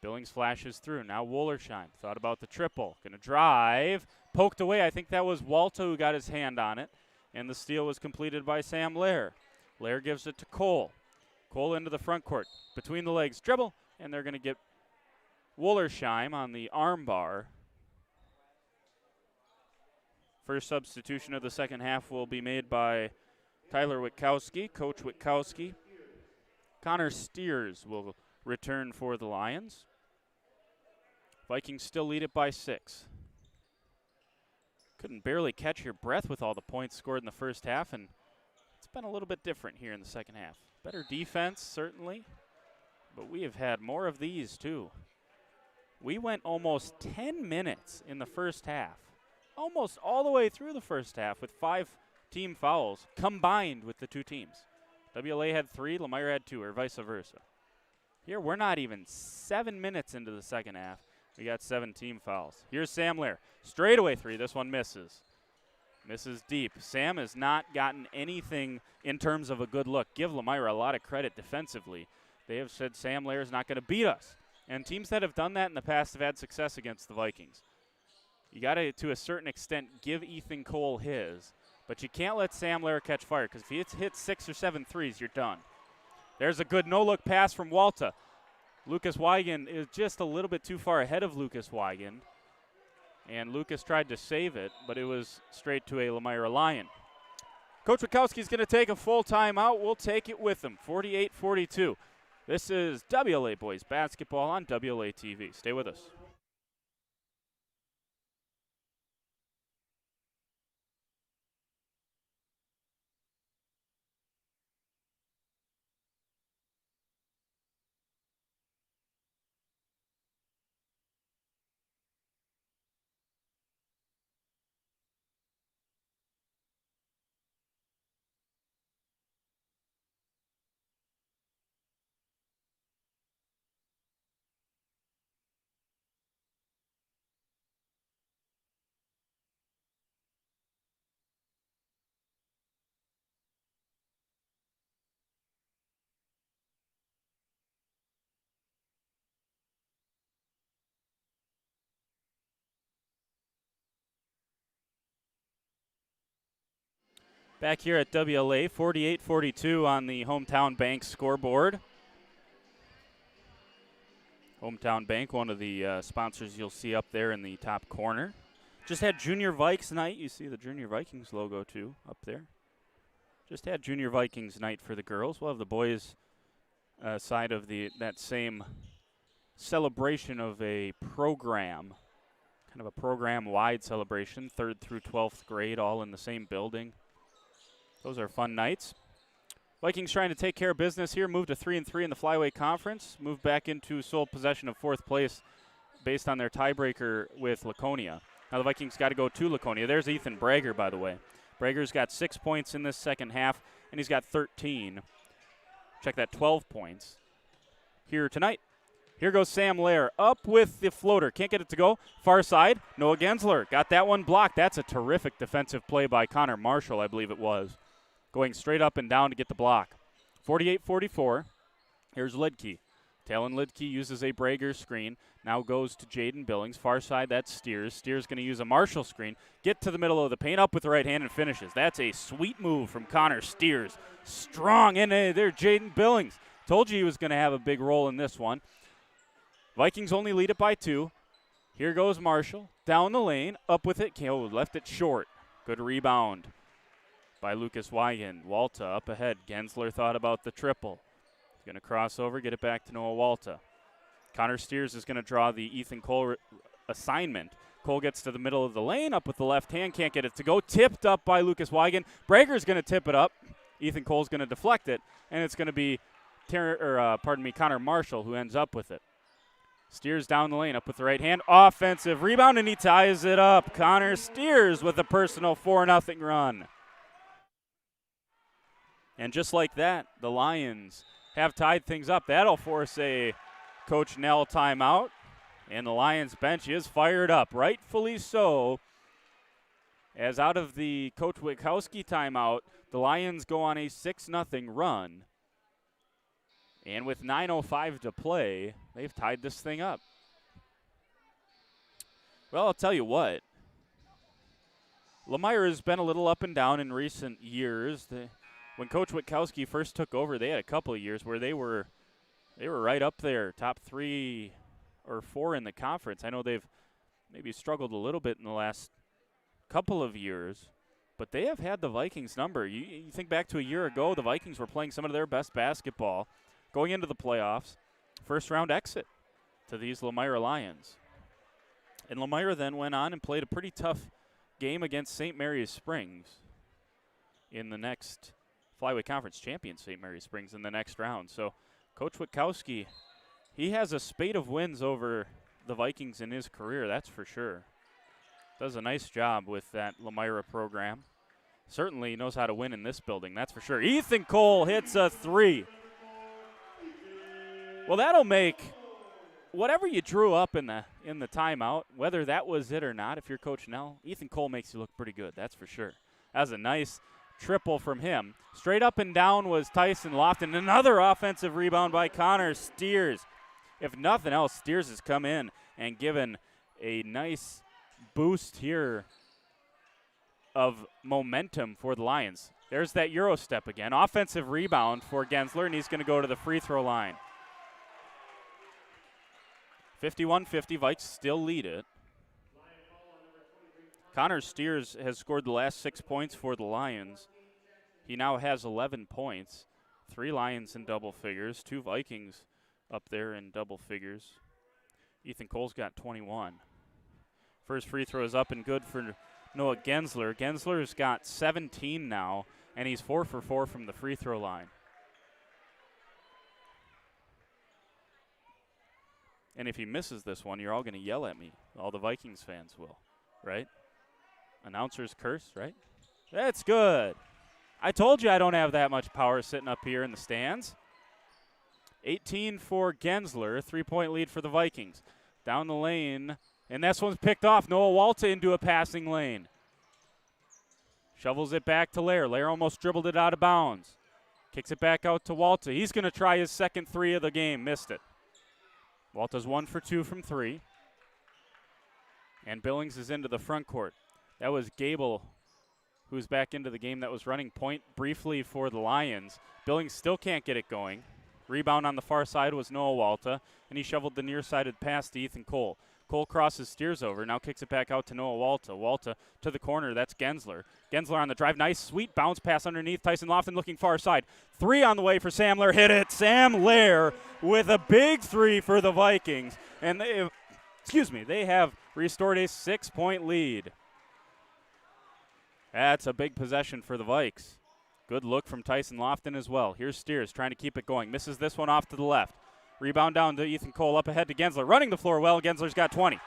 Billings flashes through. Now Wollersheim thought about the triple. Gonna drive. Poked away. I think that was Walta who got his hand on it. And the steal was completed by Sam Lair. Lair gives it to Cole. Cole into the front court. Between the legs. Dribble. And they're going to get Wollersheim on the arm bar. First substitution of the second half will be made by Tyler Witkowski, Coach Witkowski. Connor Steers will return for the Lions. Vikings still lead it by 6. Couldn't barely catch your breath with all the points scored in the first half, and it's been a little bit different here in the second half. Better defense, certainly. But we have had more of these, too. We went almost 10 minutes in the first half, almost all the way through the first half with 5 team fouls combined with the 2 teams. WLA had 3, Lomira had 2, or vice versa. Here, we're not even 7 minutes into the second half. We got 7 team fouls. Here's Sam Lair. Straightaway 3. This one misses. Misses deep. Sam has not gotten anything in terms of a good look. Give Lomira a lot of credit defensively. They have said Sam Lair is not going to beat us. And teams that have done that in the past have had success against the Vikings. You got to a certain extent, give Ethan Cole his. But you can't let Sam Lair catch fire, because if he hits 6 or 7 threes, you're done. There's a good no-look pass from Walta. Lucas Weigand is just a little bit too far ahead of Lucas Weigand. And Lucas tried to save it, but it was straight to a Lomira Lion. Coach Witkowski's going to take a full timeout. We'll take it with him, 48-42. This is WLA Boys Basketball on WLA TV. Stay with us. Back here at WLA, 48-42 on the Hometown Bank scoreboard. Hometown Bank, one of the sponsors you'll see up there in the top corner. Just had Junior Vikes night. You see the Junior Vikings logo, too, up there. Just had Junior Vikings night for the girls. We'll have the boys' side of that same celebration of a program, kind of a program-wide celebration, 3rd through 12th grade, all in the same building. Those are fun nights. Vikings trying to take care of business here, move to 3-3 in the Flyway Conference, move back into sole possession of 4th place based on their tiebreaker with Laconia. Now the Vikings got to go to Laconia. There's Ethan Brager, by the way. Brager's got 6 points in this second half, and he's got 13. Check that, 12 points here tonight. Here goes Sam Lair up with the floater. Can't get it to go. Far side, Noah Gensler got that one blocked. That's a terrific defensive play by Connor Marshall, I believe it was. Going straight up and down to get the block. 48-44. Here's Lidke. Talon Lidke uses a Brager screen. Now goes to Jaden Billings. Far side, that's Steers. Steers going to use a Marshall screen. Get to the middle of the paint, up with the right hand, and finishes. That's a sweet move from Connor Steers. Strong in there, Jaden Billings. Told you he was going to have a big role in this one. Vikings only lead it by 2. Here goes Marshall. Down the lane, up with it. Oh, left it short. Good rebound by Lucas Weigand. Walta up ahead. Gensler thought about the triple. He's going to cross over, get it back to Noah Walta. Connor Steers is going to draw the Ethan Cole assignment. Cole gets to the middle of the lane, up with the left hand, can't get it to go. Tipped up by Lucas Weigand. Brager's going to tip it up. Ethan Cole's going to deflect it, and it's going to be Connor Marshall who ends up with it. Steers down the lane, up with the right hand. Offensive rebound, and he ties it up. Connor Steers with a personal 4-0 run. And just like that, the Lions have tied things up. That'll force a Coach Nell timeout. And the Lions bench is fired up, rightfully so. As out of the Coach Witkowski timeout, the Lions go on a 6-0 run. And with 9:05 to play, they've tied this thing up. Well, I'll tell you what. Lomira has been a little up and down in recent years. When Coach Witkowski first took over, they had a couple of years where they were right up there, top 3 or 4 in the conference. I know they've maybe struggled a little bit in the last couple of years, but they have had the Vikings number. You think back to a year ago, the Vikings were playing some of their best basketball, going into the playoffs, first-round exit to these Lomira Lions. And Lomira then went on and played a pretty tough game against St. Mary's Springs in the next Flyway Conference champion, St. Mary's Springs, in the next round. So Coach Witkowski, he has a spate of wins over the Vikings in his career, that's for sure. Does a nice job with that Lomira program. Certainly knows how to win in this building, that's for sure. Ethan Cole hits a 3. Well, that'll make whatever you drew up in the timeout, whether that was it or not, if you're Coach Nell, Ethan Cole makes you look pretty good, that's for sure. That was a nice triple from him. Straight up and down was Tyson Lofton. Another offensive rebound by Connor Steers. If nothing else, Steers has come in and given a nice boost here of momentum for the Lions. There's that Euro step again. Offensive rebound for Gensler, and he's going to go to the free throw line. 51-50, Vikes still lead it. Connor Steers has scored the last 6 points for the Lions. He now has 11 points. 3 Lions in double figures, 2 Vikings up there in double figures. Ethan Cole's got 21. First free throw is up and good for Noah Gensler. Gensler's got 17 now, and he's 4 for 4 from the free throw line. And if he misses this one, you're all going to yell at me. All the Vikings fans will, right? Announcer's curse, right? That's good. I told you I don't have that much power sitting up here in the stands. 18 for Gensler, 3-point lead for the Vikings. Down the lane, and this one's picked off. Noah Walta into a passing lane. Shovels it back to Lair. Lair almost dribbled it out of bounds. Kicks it back out to Walta. He's going to try his second 3 of the game. Missed it. Walta's 1 for 2 from 3. And Billings is into the front court. That was Gable, who's back into the game, that was running point briefly for the Lions. Billings still can't get it going. Rebound on the far side was Noah Walta, and he shoveled the near-sided pass to Ethan Cole. Cole crosses, steers over, now kicks it back out to Noah Walta. Walta to the corner, that's Gensler. Gensler on the drive, nice sweet bounce pass underneath. Tyson Lofton looking far side. 3 on the way for Sam Lair, hit it. Sam Lair with a big 3 for the Vikings. And they have restored a 6-point lead. That's a big possession for the Vikes. Good look from Tyson Lofton as well. Here's Steers trying to keep it going. Misses this one off to the left. Rebound down to Ethan Cole, up ahead to Gensler. Running the floor well, Gensler's got 20.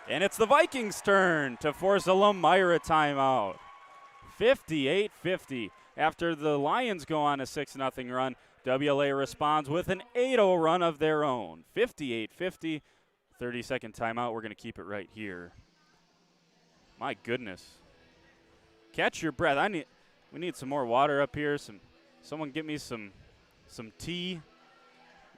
And it's the Vikings' turn to force a Lomira timeout. 58-50. After the Lions go on a 6-0 run, WLA responds with an 8-0 run of their own. 58-50. 30-second timeout. We're going to keep it right here. My goodness. Catch your breath. We need some more water up here. Someone get me some tea.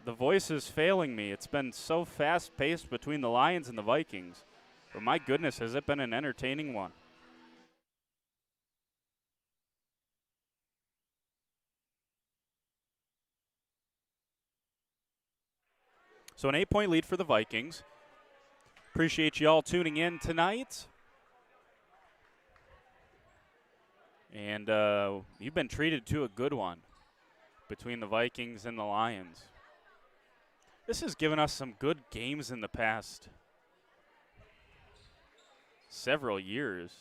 The voice is failing me. It's been so fast-paced between the Lions and the Vikings. But my goodness, has it been an entertaining one. So an 8-point lead for the Vikings. Appreciate you all tuning in tonight. And you've been treated to a good one between the Vikings and the Lions. This has given us some good games in the past several years.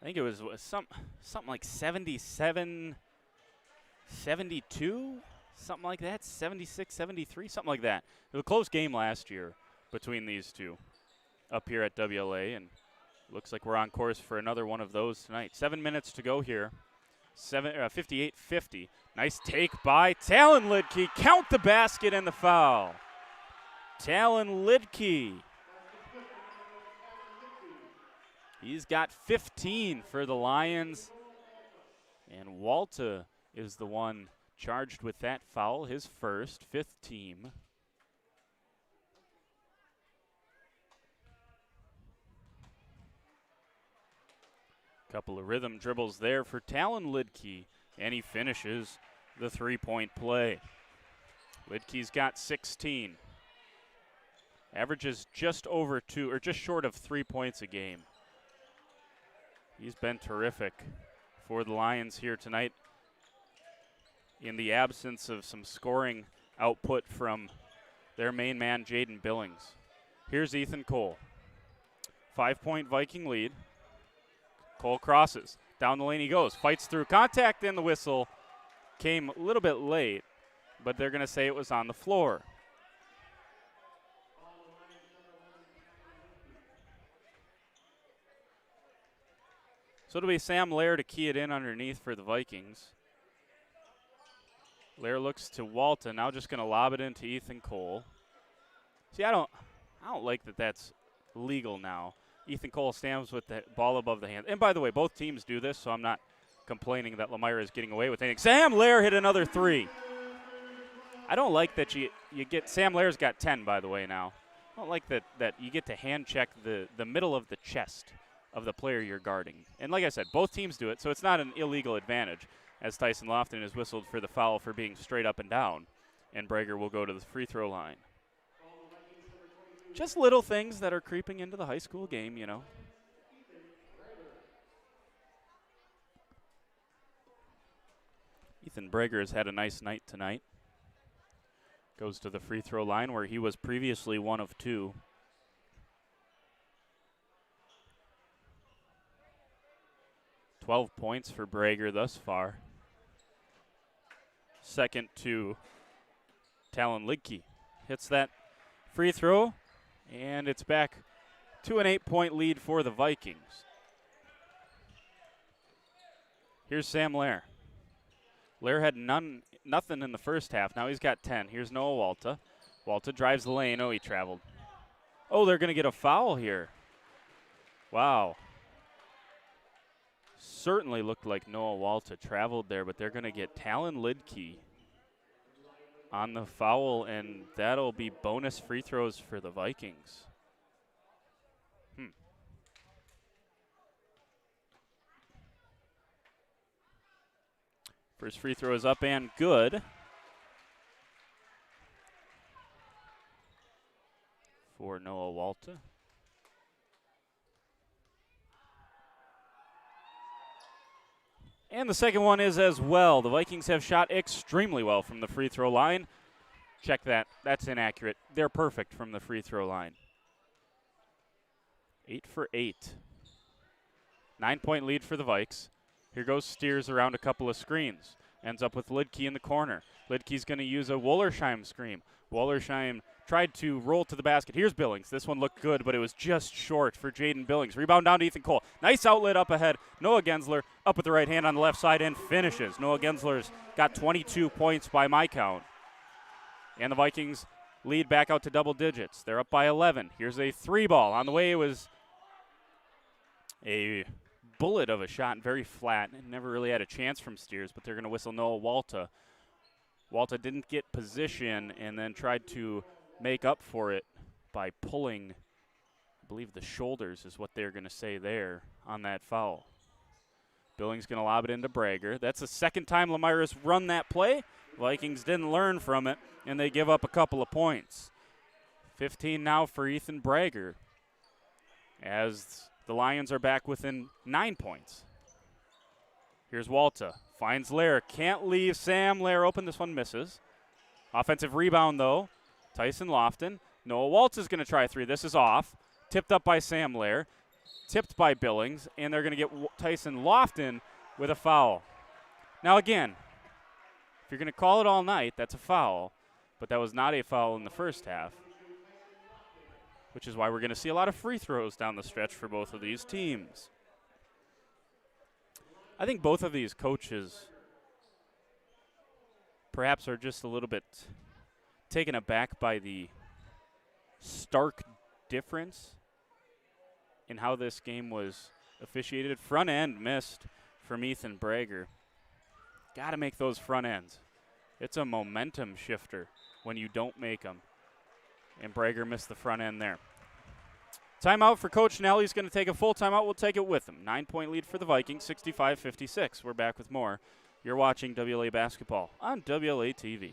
I think it was something like 77, 72, something like that, 76, 73, something like that. It was a close game last year between these two up here at WLA, and looks like we're on course for another one of those tonight. 7 minutes to go here. 58-50. Nice take by Talon Lidke. Count the basket and the foul. Talon Lidke. He's got 15 for the Lions. And Walta is the one charged with that foul, his first, 5th team. Couple of rhythm dribbles there for Talon Lidke, and he finishes the 3-point play. Lidke's got 16. Averages just over 2, or just short of 3 points a game. He's been terrific for the Lions here tonight in the absence of some scoring output from their main man, Jaden Billings. Here's Ethan Cole. 5-point Viking lead. Cole crosses. Down the lane he goes. Fights through contact, and the whistle came a little bit late, but they're going to say it was on the floor. So it'll be Sam Lair to key it in underneath for the Vikings. Lair looks to Walton, now just going to lob it into Ethan Cole. See, I don't like that that's legal now. Ethan Cole stands with the ball above the hand. And by the way, both teams do this, so I'm not complaining that Lomira is getting away with anything. Sam Lair hit another three. I don't like that you get, Sam Lair's got 10, by the way, now. I don't like that you get to hand check the middle of the chest of the player you're guarding. And like I said, both teams do it, so it's not an illegal advantage, as Tyson Lofton is whistled for the foul for being straight up and down. And Brager will go to the free throw line. Just little things that are creeping into the high school game, you know. Ethan Brager has had a nice night tonight. Goes to the free throw line where he was previously 1 of 2. $12 points for Brager thus far. Second to Talon Lidke. Hits that free throw, and it's back to an 8-point lead for the Vikings. Here's Sam Lair. Lair had nothing in the first half. Now he's got 10. Here's Noah Walta. Walta drives the lane. Oh, he traveled. Oh, they're going to get a foul here. Wow. Certainly looked like Noah Walta traveled there, but they're going to get Talon Lidke on the foul, and that'll be bonus free throws for the Vikings. First free throw is up and good. For Noah Walta. And the second one is as well. The Vikings have shot extremely well from the free throw line. Check that. That's inaccurate. They're perfect from the free throw line. 8 for 8. 9-point lead for the Vikes. Here goes Steers around a couple of screens. Ends up with Lidke in the corner. Lidke's going to use a Wollersheim screen. Wollersheim tried to roll to the basket. Here's Billings. This one looked good, but it was just short for Jaden Billings. Rebound down to Ethan Cole. Nice outlet up ahead. Noah Gensler up with the right hand on the left side and finishes. Noah Gensler's got 22 points by my count. And the Vikings lead back out to double digits. They're up by 11. Here's a 3-ball. On the way, it was a bullet of a shot and very flat. Never really had a chance from Steers, but they're going to whistle Noah Walta. Walta didn't get position and then tried to make up for it by pulling, I believe the shoulders is what they're going to say there on that foul. Billings going to lob it into Brager. That's the second time Lomira's run that play. Vikings didn't learn from it, and they give up a couple of points. 15 now for Ethan Brager as the Lions are back within 9 points. Here's Walta. Finds Lair. Can't leave Sam Lair open. This one misses. Offensive rebound, though. Tyson Lofton. Noah Waltz is going to try a 3. This is off. Tipped up by Sam Lair. Tipped by Billings. And they're going to get Tyson Lofton with a foul. Now, again, if you're going to call it all night, that's a foul. But that was not a foul in the first half, which is why we're going to see a lot of free throws down the stretch for both of these teams. I think both of these coaches perhaps are just a little bit taken aback by the stark difference in how this game was officiated. Front end missed from Ethan Brager. Got to make those front ends. It's a momentum shifter when you don't make them. And Brager missed the front end there. Timeout for Coach Nell. He's going to take a full timeout. We'll take it with him. 9-point lead for the Vikings, 65-56. We're back with more. You're watching WLA Basketball on WLA TV.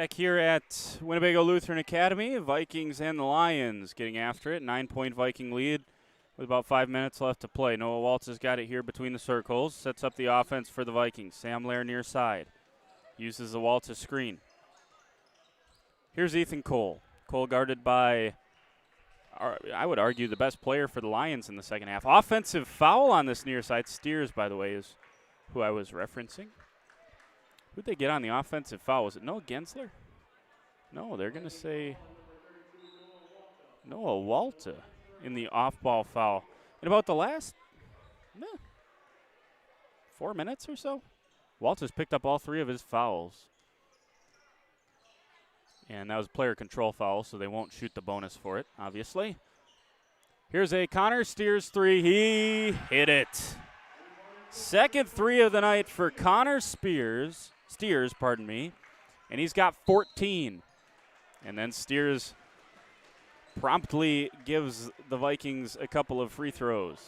Back here at Winnebago Lutheran Academy, Vikings and the Lions getting after it. 9-point Viking lead with about 5 minutes left to play. Noah Waltz has got it here between the circles. Sets up the offense for the Vikings. Sam Lair near side. Uses the Waltz screen. Here's Ethan Cole. Cole guarded by, I would argue, the best player for the Lions in the second half. Offensive foul on this near side. Steers, by the way, is who I was referencing. Who'd they get on the offensive foul? Was it Noah Gensler? No, they're going to say Noah Walta in the off-ball foul. In about the last 4 minutes or so, Walta's picked up all 3 of his fouls. And that was player control foul, so they won't shoot the bonus for it, obviously. Here's a Connor Steers 3. He hit it. Second 3 of the night for Connor Steers, and he's got 14. And then Steers promptly gives the Vikings a couple of free throws.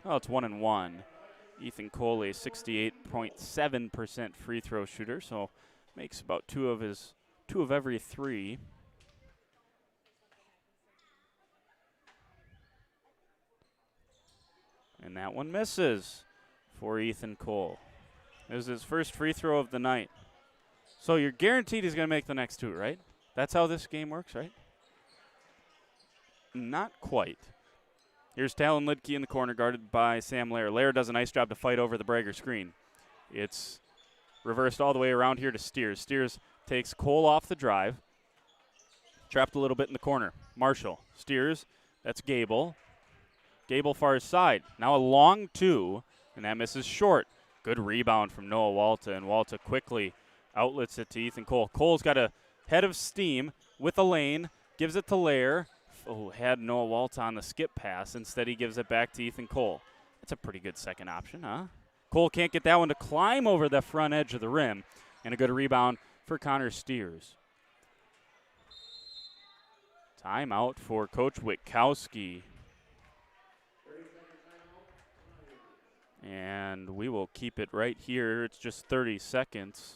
Oh, it's 1-1. Ethan Cole, a 68.7% free throw shooter, so makes about 2 of every 3. And that one misses for Ethan Cole. It was his first free throw of the night. So you're guaranteed he's going to make the next 2, right? That's how this game works, right? Not quite. Here's Talon Lidke in the corner, guarded by Sam Lair. Lair does a nice job to fight over the Brager screen. It's reversed all the way around here to Steers. Steers takes Cole off the drive. Trapped a little bit in the corner. Marshall. Steers. That's Gable. Gable far side. Now a long 2, and that misses short. Good rebound from Noah Walta, and Walta quickly outlets it to Ethan Cole. Cole's got a head of steam with a lane, gives it to Lair. Oh, had Noah Walta on the skip pass. Instead, he gives it back to Ethan Cole. That's a pretty good second option, huh? Cole can't get that one to climb over the front edge of the rim, and a good rebound for Connor Steers. Timeout for Coach Witkowski. And we will keep it right here. It's just 30 seconds.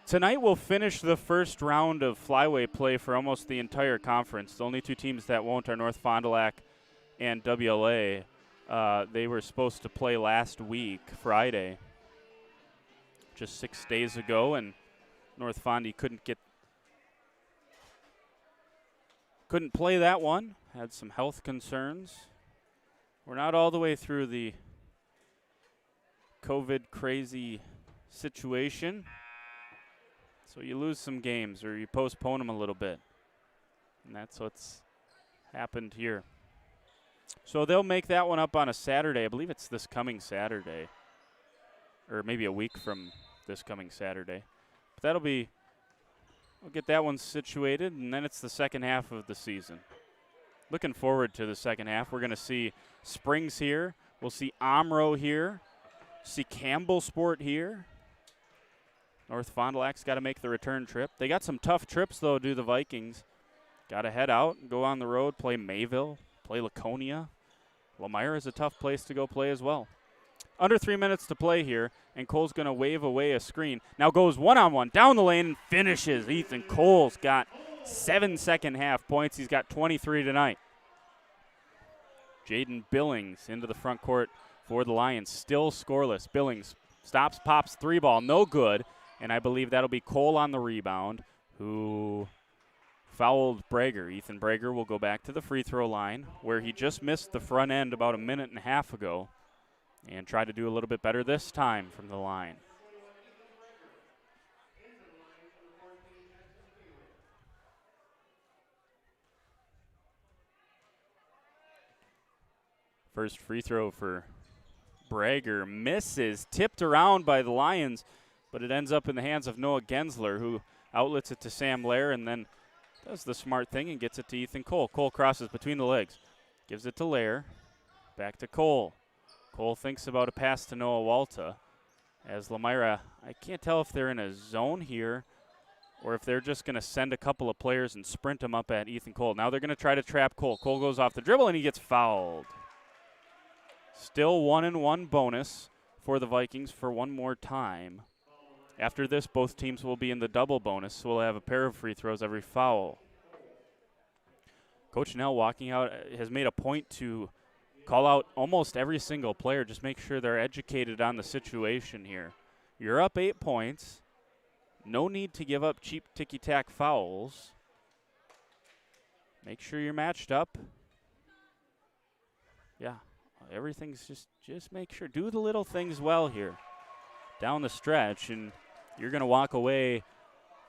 Tonight we'll finish the first round of Flyway play for almost the entire conference. The only 2 teams that won't are North Fond du Lac and WLA. They were supposed to play last week, Friday, just 6 days ago, and North Fondy couldn't play that one. Had some health concerns. We're not all the way through the COVID crazy situation. So you lose some games or you postpone them a little bit. And that's what's happened here. So they'll make that one up on a Saturday. I believe it's this coming Saturday. Or maybe a week from this coming Saturday. But we'll get that one situated, and then it's the second half of the season. Looking forward to the second half. We're going to see Springs here. We'll see Omro here. See Campbell Sport here. North Fond du Lac's got to make the return trip. They got some tough trips, though, do the Vikings. Got to head out and go on the road, play Mayville, play Laconia. Lomira is a tough place to go play as well. Under 3 minutes to play here, and Cole's going to wave away a screen. Now goes one-on-one down the lane and finishes. Ethan Cole's got 7 second-half points. He's got 23 tonight. Jaden Billings into the front court for the Lions, still scoreless. Billings stops, pops, 3-ball, no good. And I believe that'll be Cole on the rebound, who fouled Brager. Ethan Brager will go back to the free throw line, where he just missed the front end about a minute and a half ago, and try to do a little bit better this time from the line. First free throw for Brager misses, tipped around by the Lions, but it ends up in the hands of Noah Gensler, who outlets it to Sam Lair and then does the smart thing and gets it to Ethan Cole. Cole crosses between the legs, gives it to Lair, back to Cole. Cole thinks about a pass to Noah Walta. As Lomira, I can't tell if they're in a zone here or if they're just going to send a couple of players and sprint them up at Ethan Cole. Now they're going to try to trap Cole. Cole goes off the dribble and he gets fouled. Still 1-and-1 bonus for the Vikings for one more time. After this, both teams will be in the double bonus, so we'll have a pair of free throws every foul. Coach Nell walking out has made a point to call out almost every single player, just make sure they're educated on the situation here. You're up 8 points. No need to give up cheap ticky-tack fouls. Make sure you're matched up. Yeah, everything's just make sure. Do the little things well here down the stretch, and you're going to walk away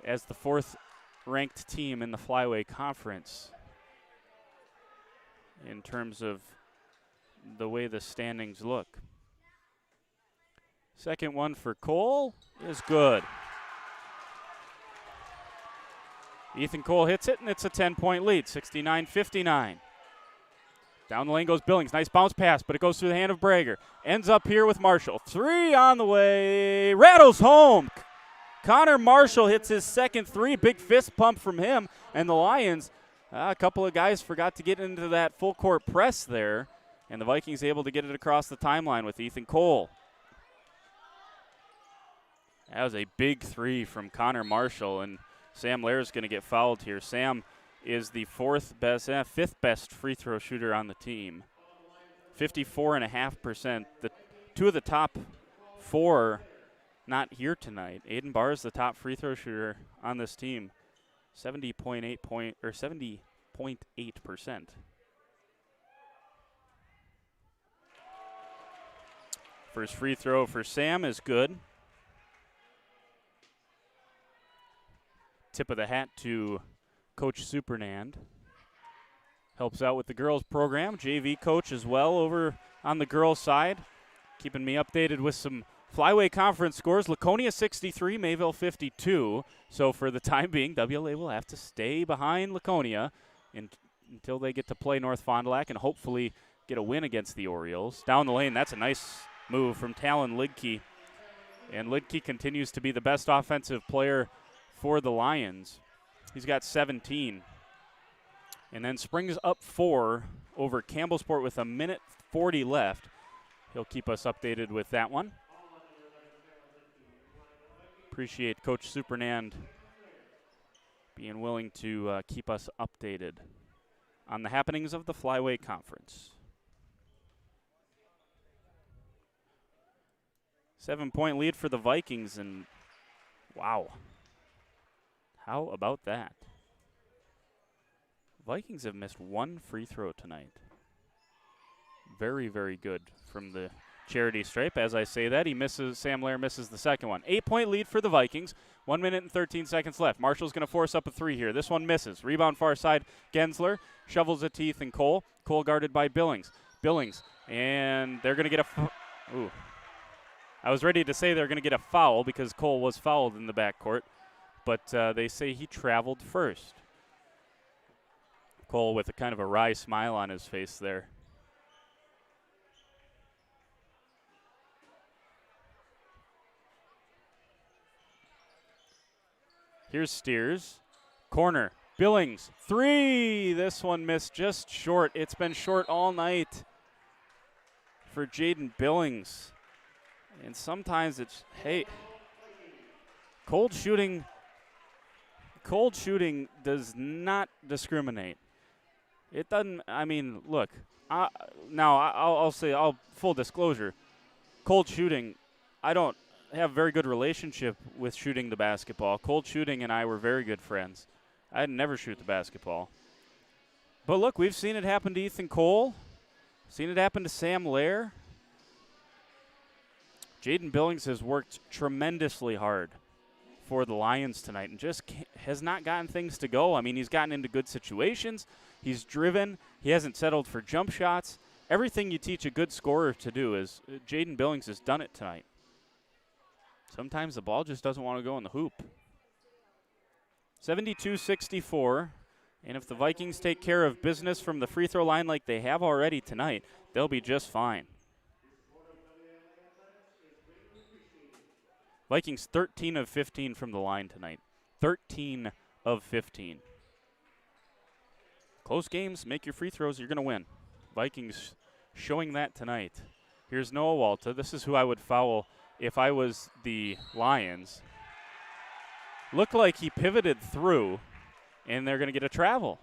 as the 4th-ranked team in the Flyway Conference in terms of the way the standings look. Second one for Cole is good. Ethan Cole hits it, and it's a 10-point lead, 69-59. Down the lane goes Billings. Nice bounce pass, but it goes through the hand of Brager. Ends up here with Marshall. 3 on the way. Rattles home. Connor Marshall hits his second 3. Big fist pump from him. And the Lions, a couple of guys forgot to get into that full-court press there. And the Vikings able to get it across the timeline with Ethan Cole. That was a big 3 from Connor Marshall, and Sam Lair is going to get fouled here. Sam is the 5th best free throw shooter on the team. 54.5%. The 2 of the top 4 not here tonight. Aiden Barr is the top free throw shooter on this team. 70.8%. First free throw for Sam is good. Tip of the hat to Coach Supernand. Helps out with the girls program. JV coach as well over on the girls side. Keeping me updated with some Flyway Conference scores. Laconia 63, Mayville 52. So for the time being, WLA will have to stay behind Laconia until they get to play North Fond du Lac and hopefully get a win against the Orioles. Down the lane, that's a nice move from Talon Lidke. And Lidke continues to be the best offensive player for the Lions. He's got 17. And then springs up 4 over Campbellsport with 1:40 left. He'll keep us updated with that one. Appreciate Coach Supernand being willing to keep us updated on the happenings of the Flyway Conference. 7-point lead for the Vikings, and wow. How about that? Vikings have missed 1 free throw tonight. Very, very good from the charity stripe. As I say that, Sam Lair misses the second one. 8-point lead for the Vikings. 1 minute and 13 seconds left. Marshall's going to force up a 3 here. This one misses. Rebound far side. Gensler shovels it to Ethan Cole. Cole guarded by Billings. And they're going to get ooh. I was ready to say they're going to get a foul because Cole was fouled in the backcourt, but they say he traveled first. Cole with a kind of a wry smile on his face there. Here's Steers. Corner. Billings. 3. This one missed just short. It's been short all night for Jaden Billings. And sometimes it's, hey, cold shooting does not discriminate. It doesn't, I mean, look, now I'll say, full disclosure, cold shooting, I don't have a very good relationship with shooting the basketball. Cold shooting and I were very good friends. I'd never shoot the basketball. But look, we've seen it happen to Ethan Cole, seen it happen to Sam Lair. Jaden Billings has worked tremendously hard for the Lions tonight and just has not gotten things to go. I mean, he's gotten into good situations. He's driven. He hasn't settled for jump shots. Everything you teach a good scorer to do is Jaden Billings has done it tonight. Sometimes the ball just doesn't want to go in the hoop. 72-64, and if the Vikings take care of business from the free throw line like they have already tonight, they'll be just fine. Vikings 13 of 15 from the line tonight. 13 of 15. Close games, make your free throws, you're going to win. Vikings showing that tonight. Here's Noah Walta. This is who I would foul if I was the Lions. looked like he pivoted through, and they're going to get a travel.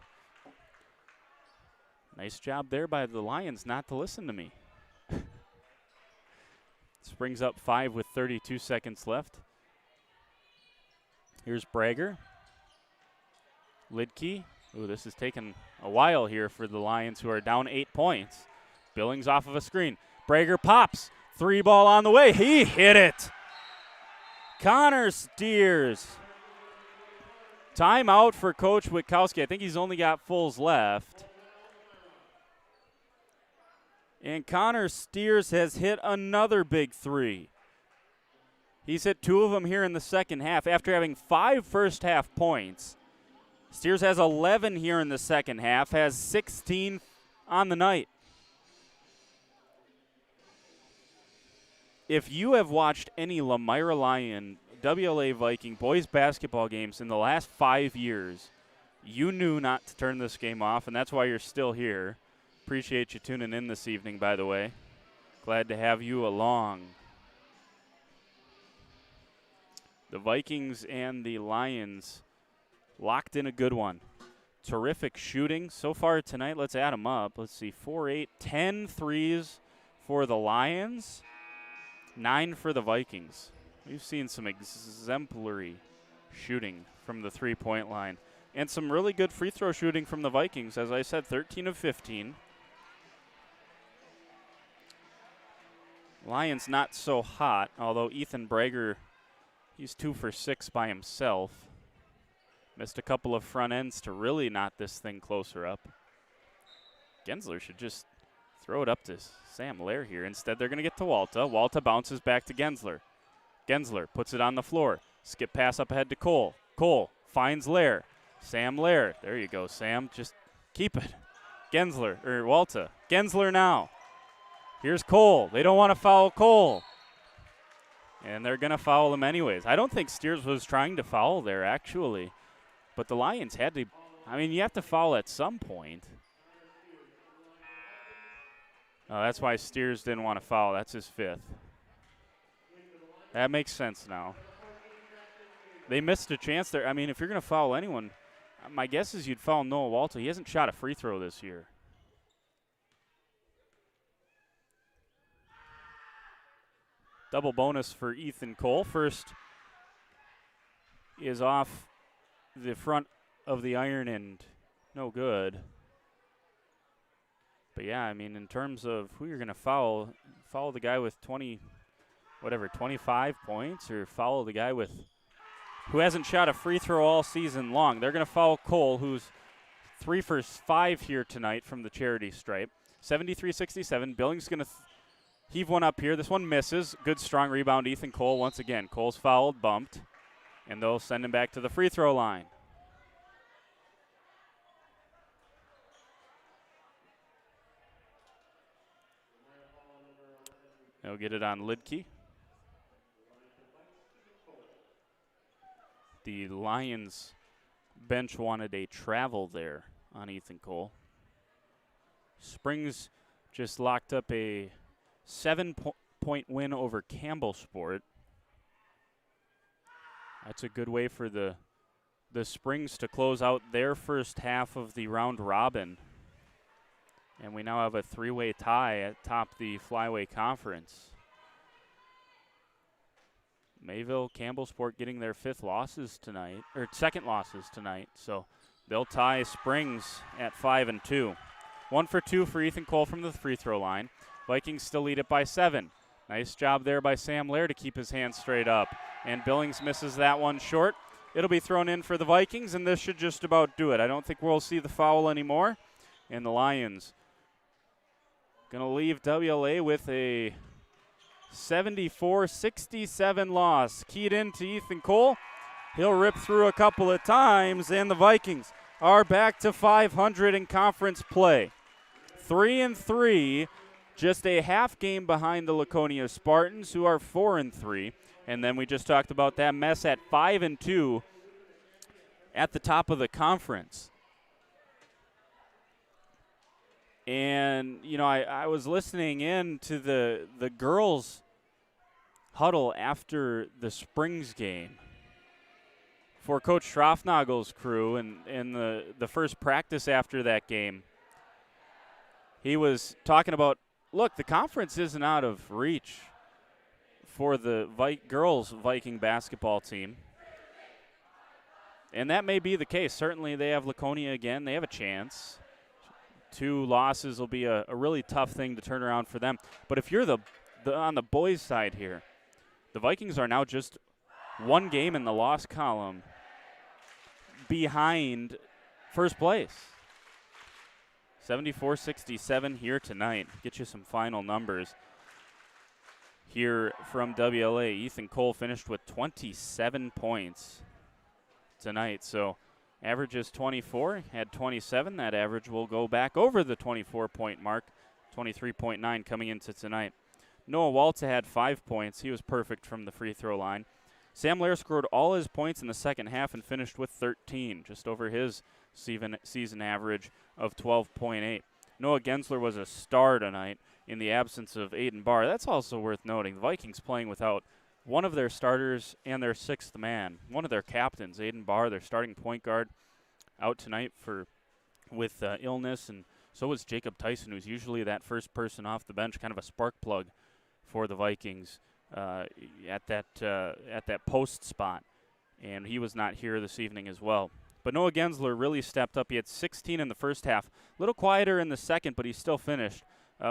Nice job there by the Lions not to listen to me. Springs up 5 with 32 seconds left. Here's Brager. Lidke. Ooh, this is taking a while here for the Lions, who are down 8 points. Billings off of a screen. Brager pops. 3 ball on the way. He hit it. Connor Steers. Timeout for Coach Witkowski. I think he's only got fulls left. And Connor Steers has hit another big 3. He's hit 2 of them here in the second half after having 5 first half points. Steers has 11 here in the second half, has 16 on the night. If you have watched any Lomira Lion, WLA Viking boys basketball games in the last 5 years, you knew not to turn this game off, and that's why you're still here. Appreciate you tuning in this evening, by the way. Glad to have you along. The Vikings and the Lions locked in a good one. Terrific shooting so far tonight. Let's add them up. Let's see, 4, 8, 10 threes for the Lions, 9 for the Vikings. We've seen some exemplary shooting from the three-point line and some really good free throw shooting from the Vikings. As I said, 13 of 15. Lions not so hot, although Ethan Brager, he's 2 for 6 by himself. Missed a couple of front ends to really knot this thing closer up. Gensler should just throw it up to Sam Lair here. Instead, they're going to get to Walta. Walta bounces back to Gensler. Gensler puts it on the floor. Skip pass up ahead to Cole. Cole finds Lair. Sam Lair. There you go, Sam. Just keep it. Gensler, or Walta. Gensler now. Here's Cole. They don't want to foul Cole. And they're going to foul him anyways. I don't think Steers was trying to foul there, actually. But the Lions had to. I mean, you have to foul at some point. Oh, that's why Steers didn't want to foul. That's his 5th. That makes sense now. They missed a chance there. I mean, if you're going to foul anyone, my guess is you'd foul Noah Walta. He hasn't shot a free throw this year. Double bonus for Ethan Cole. First is off the front of the iron and no good. But yeah, I mean, in terms of who you're going to foul the guy with 25 points, or foul the guy who hasn't shot a free throw all season long. They're going to foul Cole, who's 3 for 5 here tonight from the charity stripe. 73-67. Billings going to heave one up here. This one misses. Good strong rebound, Ethan Cole once again. Cole's fouled, bumped, and they'll send him back to the free throw line. They'll get it on Lidke. The Lions bench wanted a travel there on Ethan Cole. Springs just locked up a 7-point win over Campbell Sport. That's a good way for the Springs to close out their first half of the round robin. And we now have a 3-way tie atop the Flyway Conference. Mayville, Campbell Sport getting their second losses tonight. So they'll tie Springs at 5-2. 1 for 2 for Ethan Cole from the free throw line. Vikings still lead it by 7. Nice job there by Sam Lair to keep his hands straight up. And Billings misses that one short. It'll be thrown in for the Vikings, and this should just about do it. I don't think we'll see the foul anymore. And the Lions going to leave WLA with a 74-67 loss. Keyed into Ethan Cole. He'll rip through a couple of times, and the Vikings are back to 500 in conference play. 3-3, just a half game behind the Laconia Spartans, who are 4-3. And then we just talked about that mess at 5-2 at the top of the conference. And, you know, I was listening in to the girls' huddle after the Springs game. for Coach Schroffnagel's crew in the first practice after that game. He was talking about, look, the conference isn't out of reach for the girls Viking basketball team. And that may be the case. Certainly they have Laconia again. They have a chance. 2 losses will be a really tough thing to turn around for them. But if you're on the boys' side here, the Vikings are now just 1 game in the loss column behind first place. 74-67 here tonight. Get you some final numbers here from WLA. Ethan Cole finished with 27 points tonight. So average is 24, had 27. That average will go back over the 24-point mark, 23.9 coming into tonight. Noah Walta had 5 points. He was perfect from the free throw line. Sam Lair scored all his points in the second half and finished with 13, just over his season average of 12.8. Noah Gensler was a star tonight in the absence of Aiden Barr. That's also worth noting. The Vikings playing without one of their starters and their 6th man, one of their captains, Aiden Barr, their starting point guard, out tonight with illness, and so was Jacob Tyson, who's usually that first person off the bench, kind of a spark plug for the Vikings at that post spot, and he was not here this evening as well. But Noah Gensler really stepped up. He had 16 in the first half, a little quieter in the second, but he still finished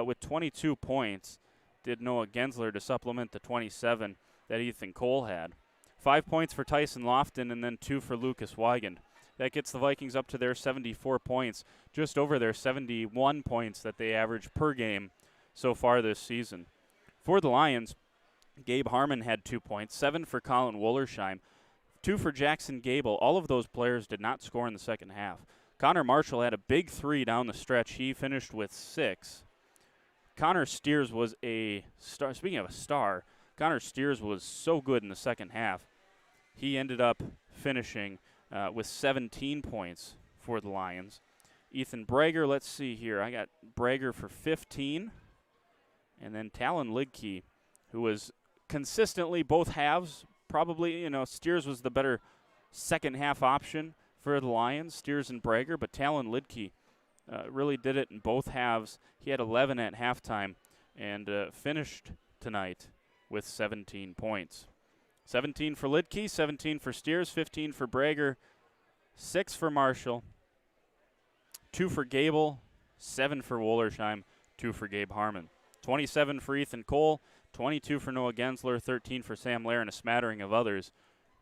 with 22 points. Did Noah Gensler to supplement the 27 that Ethan Cole had. 5 points for Tyson Lofton and then 2 for Lucas Weigand. That gets the Vikings up to their 74 points, just over their 71 points that they average per game so far this season. For the Lions, Gabe Harmon had 2 points, 7 for Colin Wollersheim, 2 for Jackson Gable. All of those players did not score in the second half. Connor Marshall had a big 3 down the stretch. He finished with 6. Connor Steers was a star. Speaking of a star, Connor Steers was so good in the second half. He ended up finishing with 17 points for the Lions. Ethan Brager, let's see here. I got Brager for 15. And then Talon Lidkey, who was consistently both halves. Probably, Steers was the better second half option for the Lions, Steers and Brager, but Talon Lidkey really did it in both halves. He had 11 at halftime and finished tonight with 17 points. 17 for Lidkey, 17 for Steers, 15 for Brager, 6 for Marshall, 2 for Gable, 7 for Wollersheim, 2 for Gabe Harmon. 27 for Ethan Cole, 22 for Noah Gensler, 13 for Sam Lair, and a smattering of others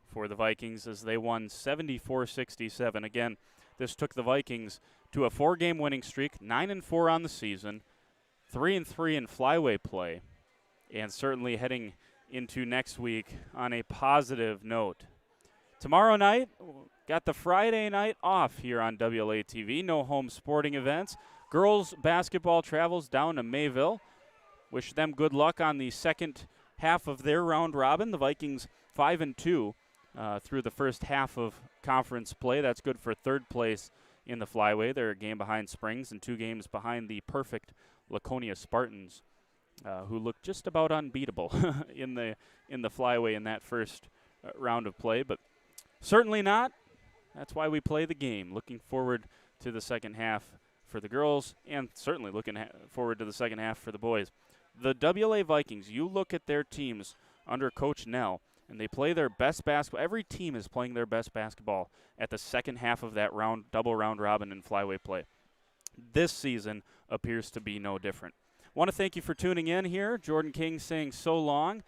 for the Vikings as they won 74-67. Again, this took the Vikings to a 4-game winning streak, 9-4 on the season, 3-3 in Flyway play, and certainly heading into next week on a positive note. Tomorrow night, got the Friday night off here on WLA TV. No home sporting events. Girls basketball travels down to Mayville. Wish them good luck on the second half of their round robin. The Vikings 5-2 through the first half of conference play. That's good for third place in the Flyway. They're a game behind Springs and 2 games behind the perfect Laconia Spartans, who look just about unbeatable in the Flyway in that first round of play, but certainly not. That's why we play the game. Looking forward to the second half for the girls, and certainly looking forward to the second half for the boys. The WLA Vikings, you look at their teams under Coach Nell, and they play their best basketball. Every team is playing their best basketball at the second half of that double round robin in Flyway play. This season appears to be no different. Want to thank you for tuning in here. Jordan King saying so long.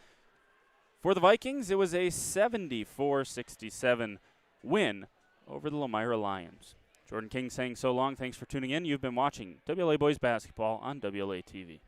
For the Vikings, it was a 74-67 win over the Lomira Lions. Jordan King saying so long. Thanks for tuning in. You've been watching WLA Boys Basketball on WLA TV.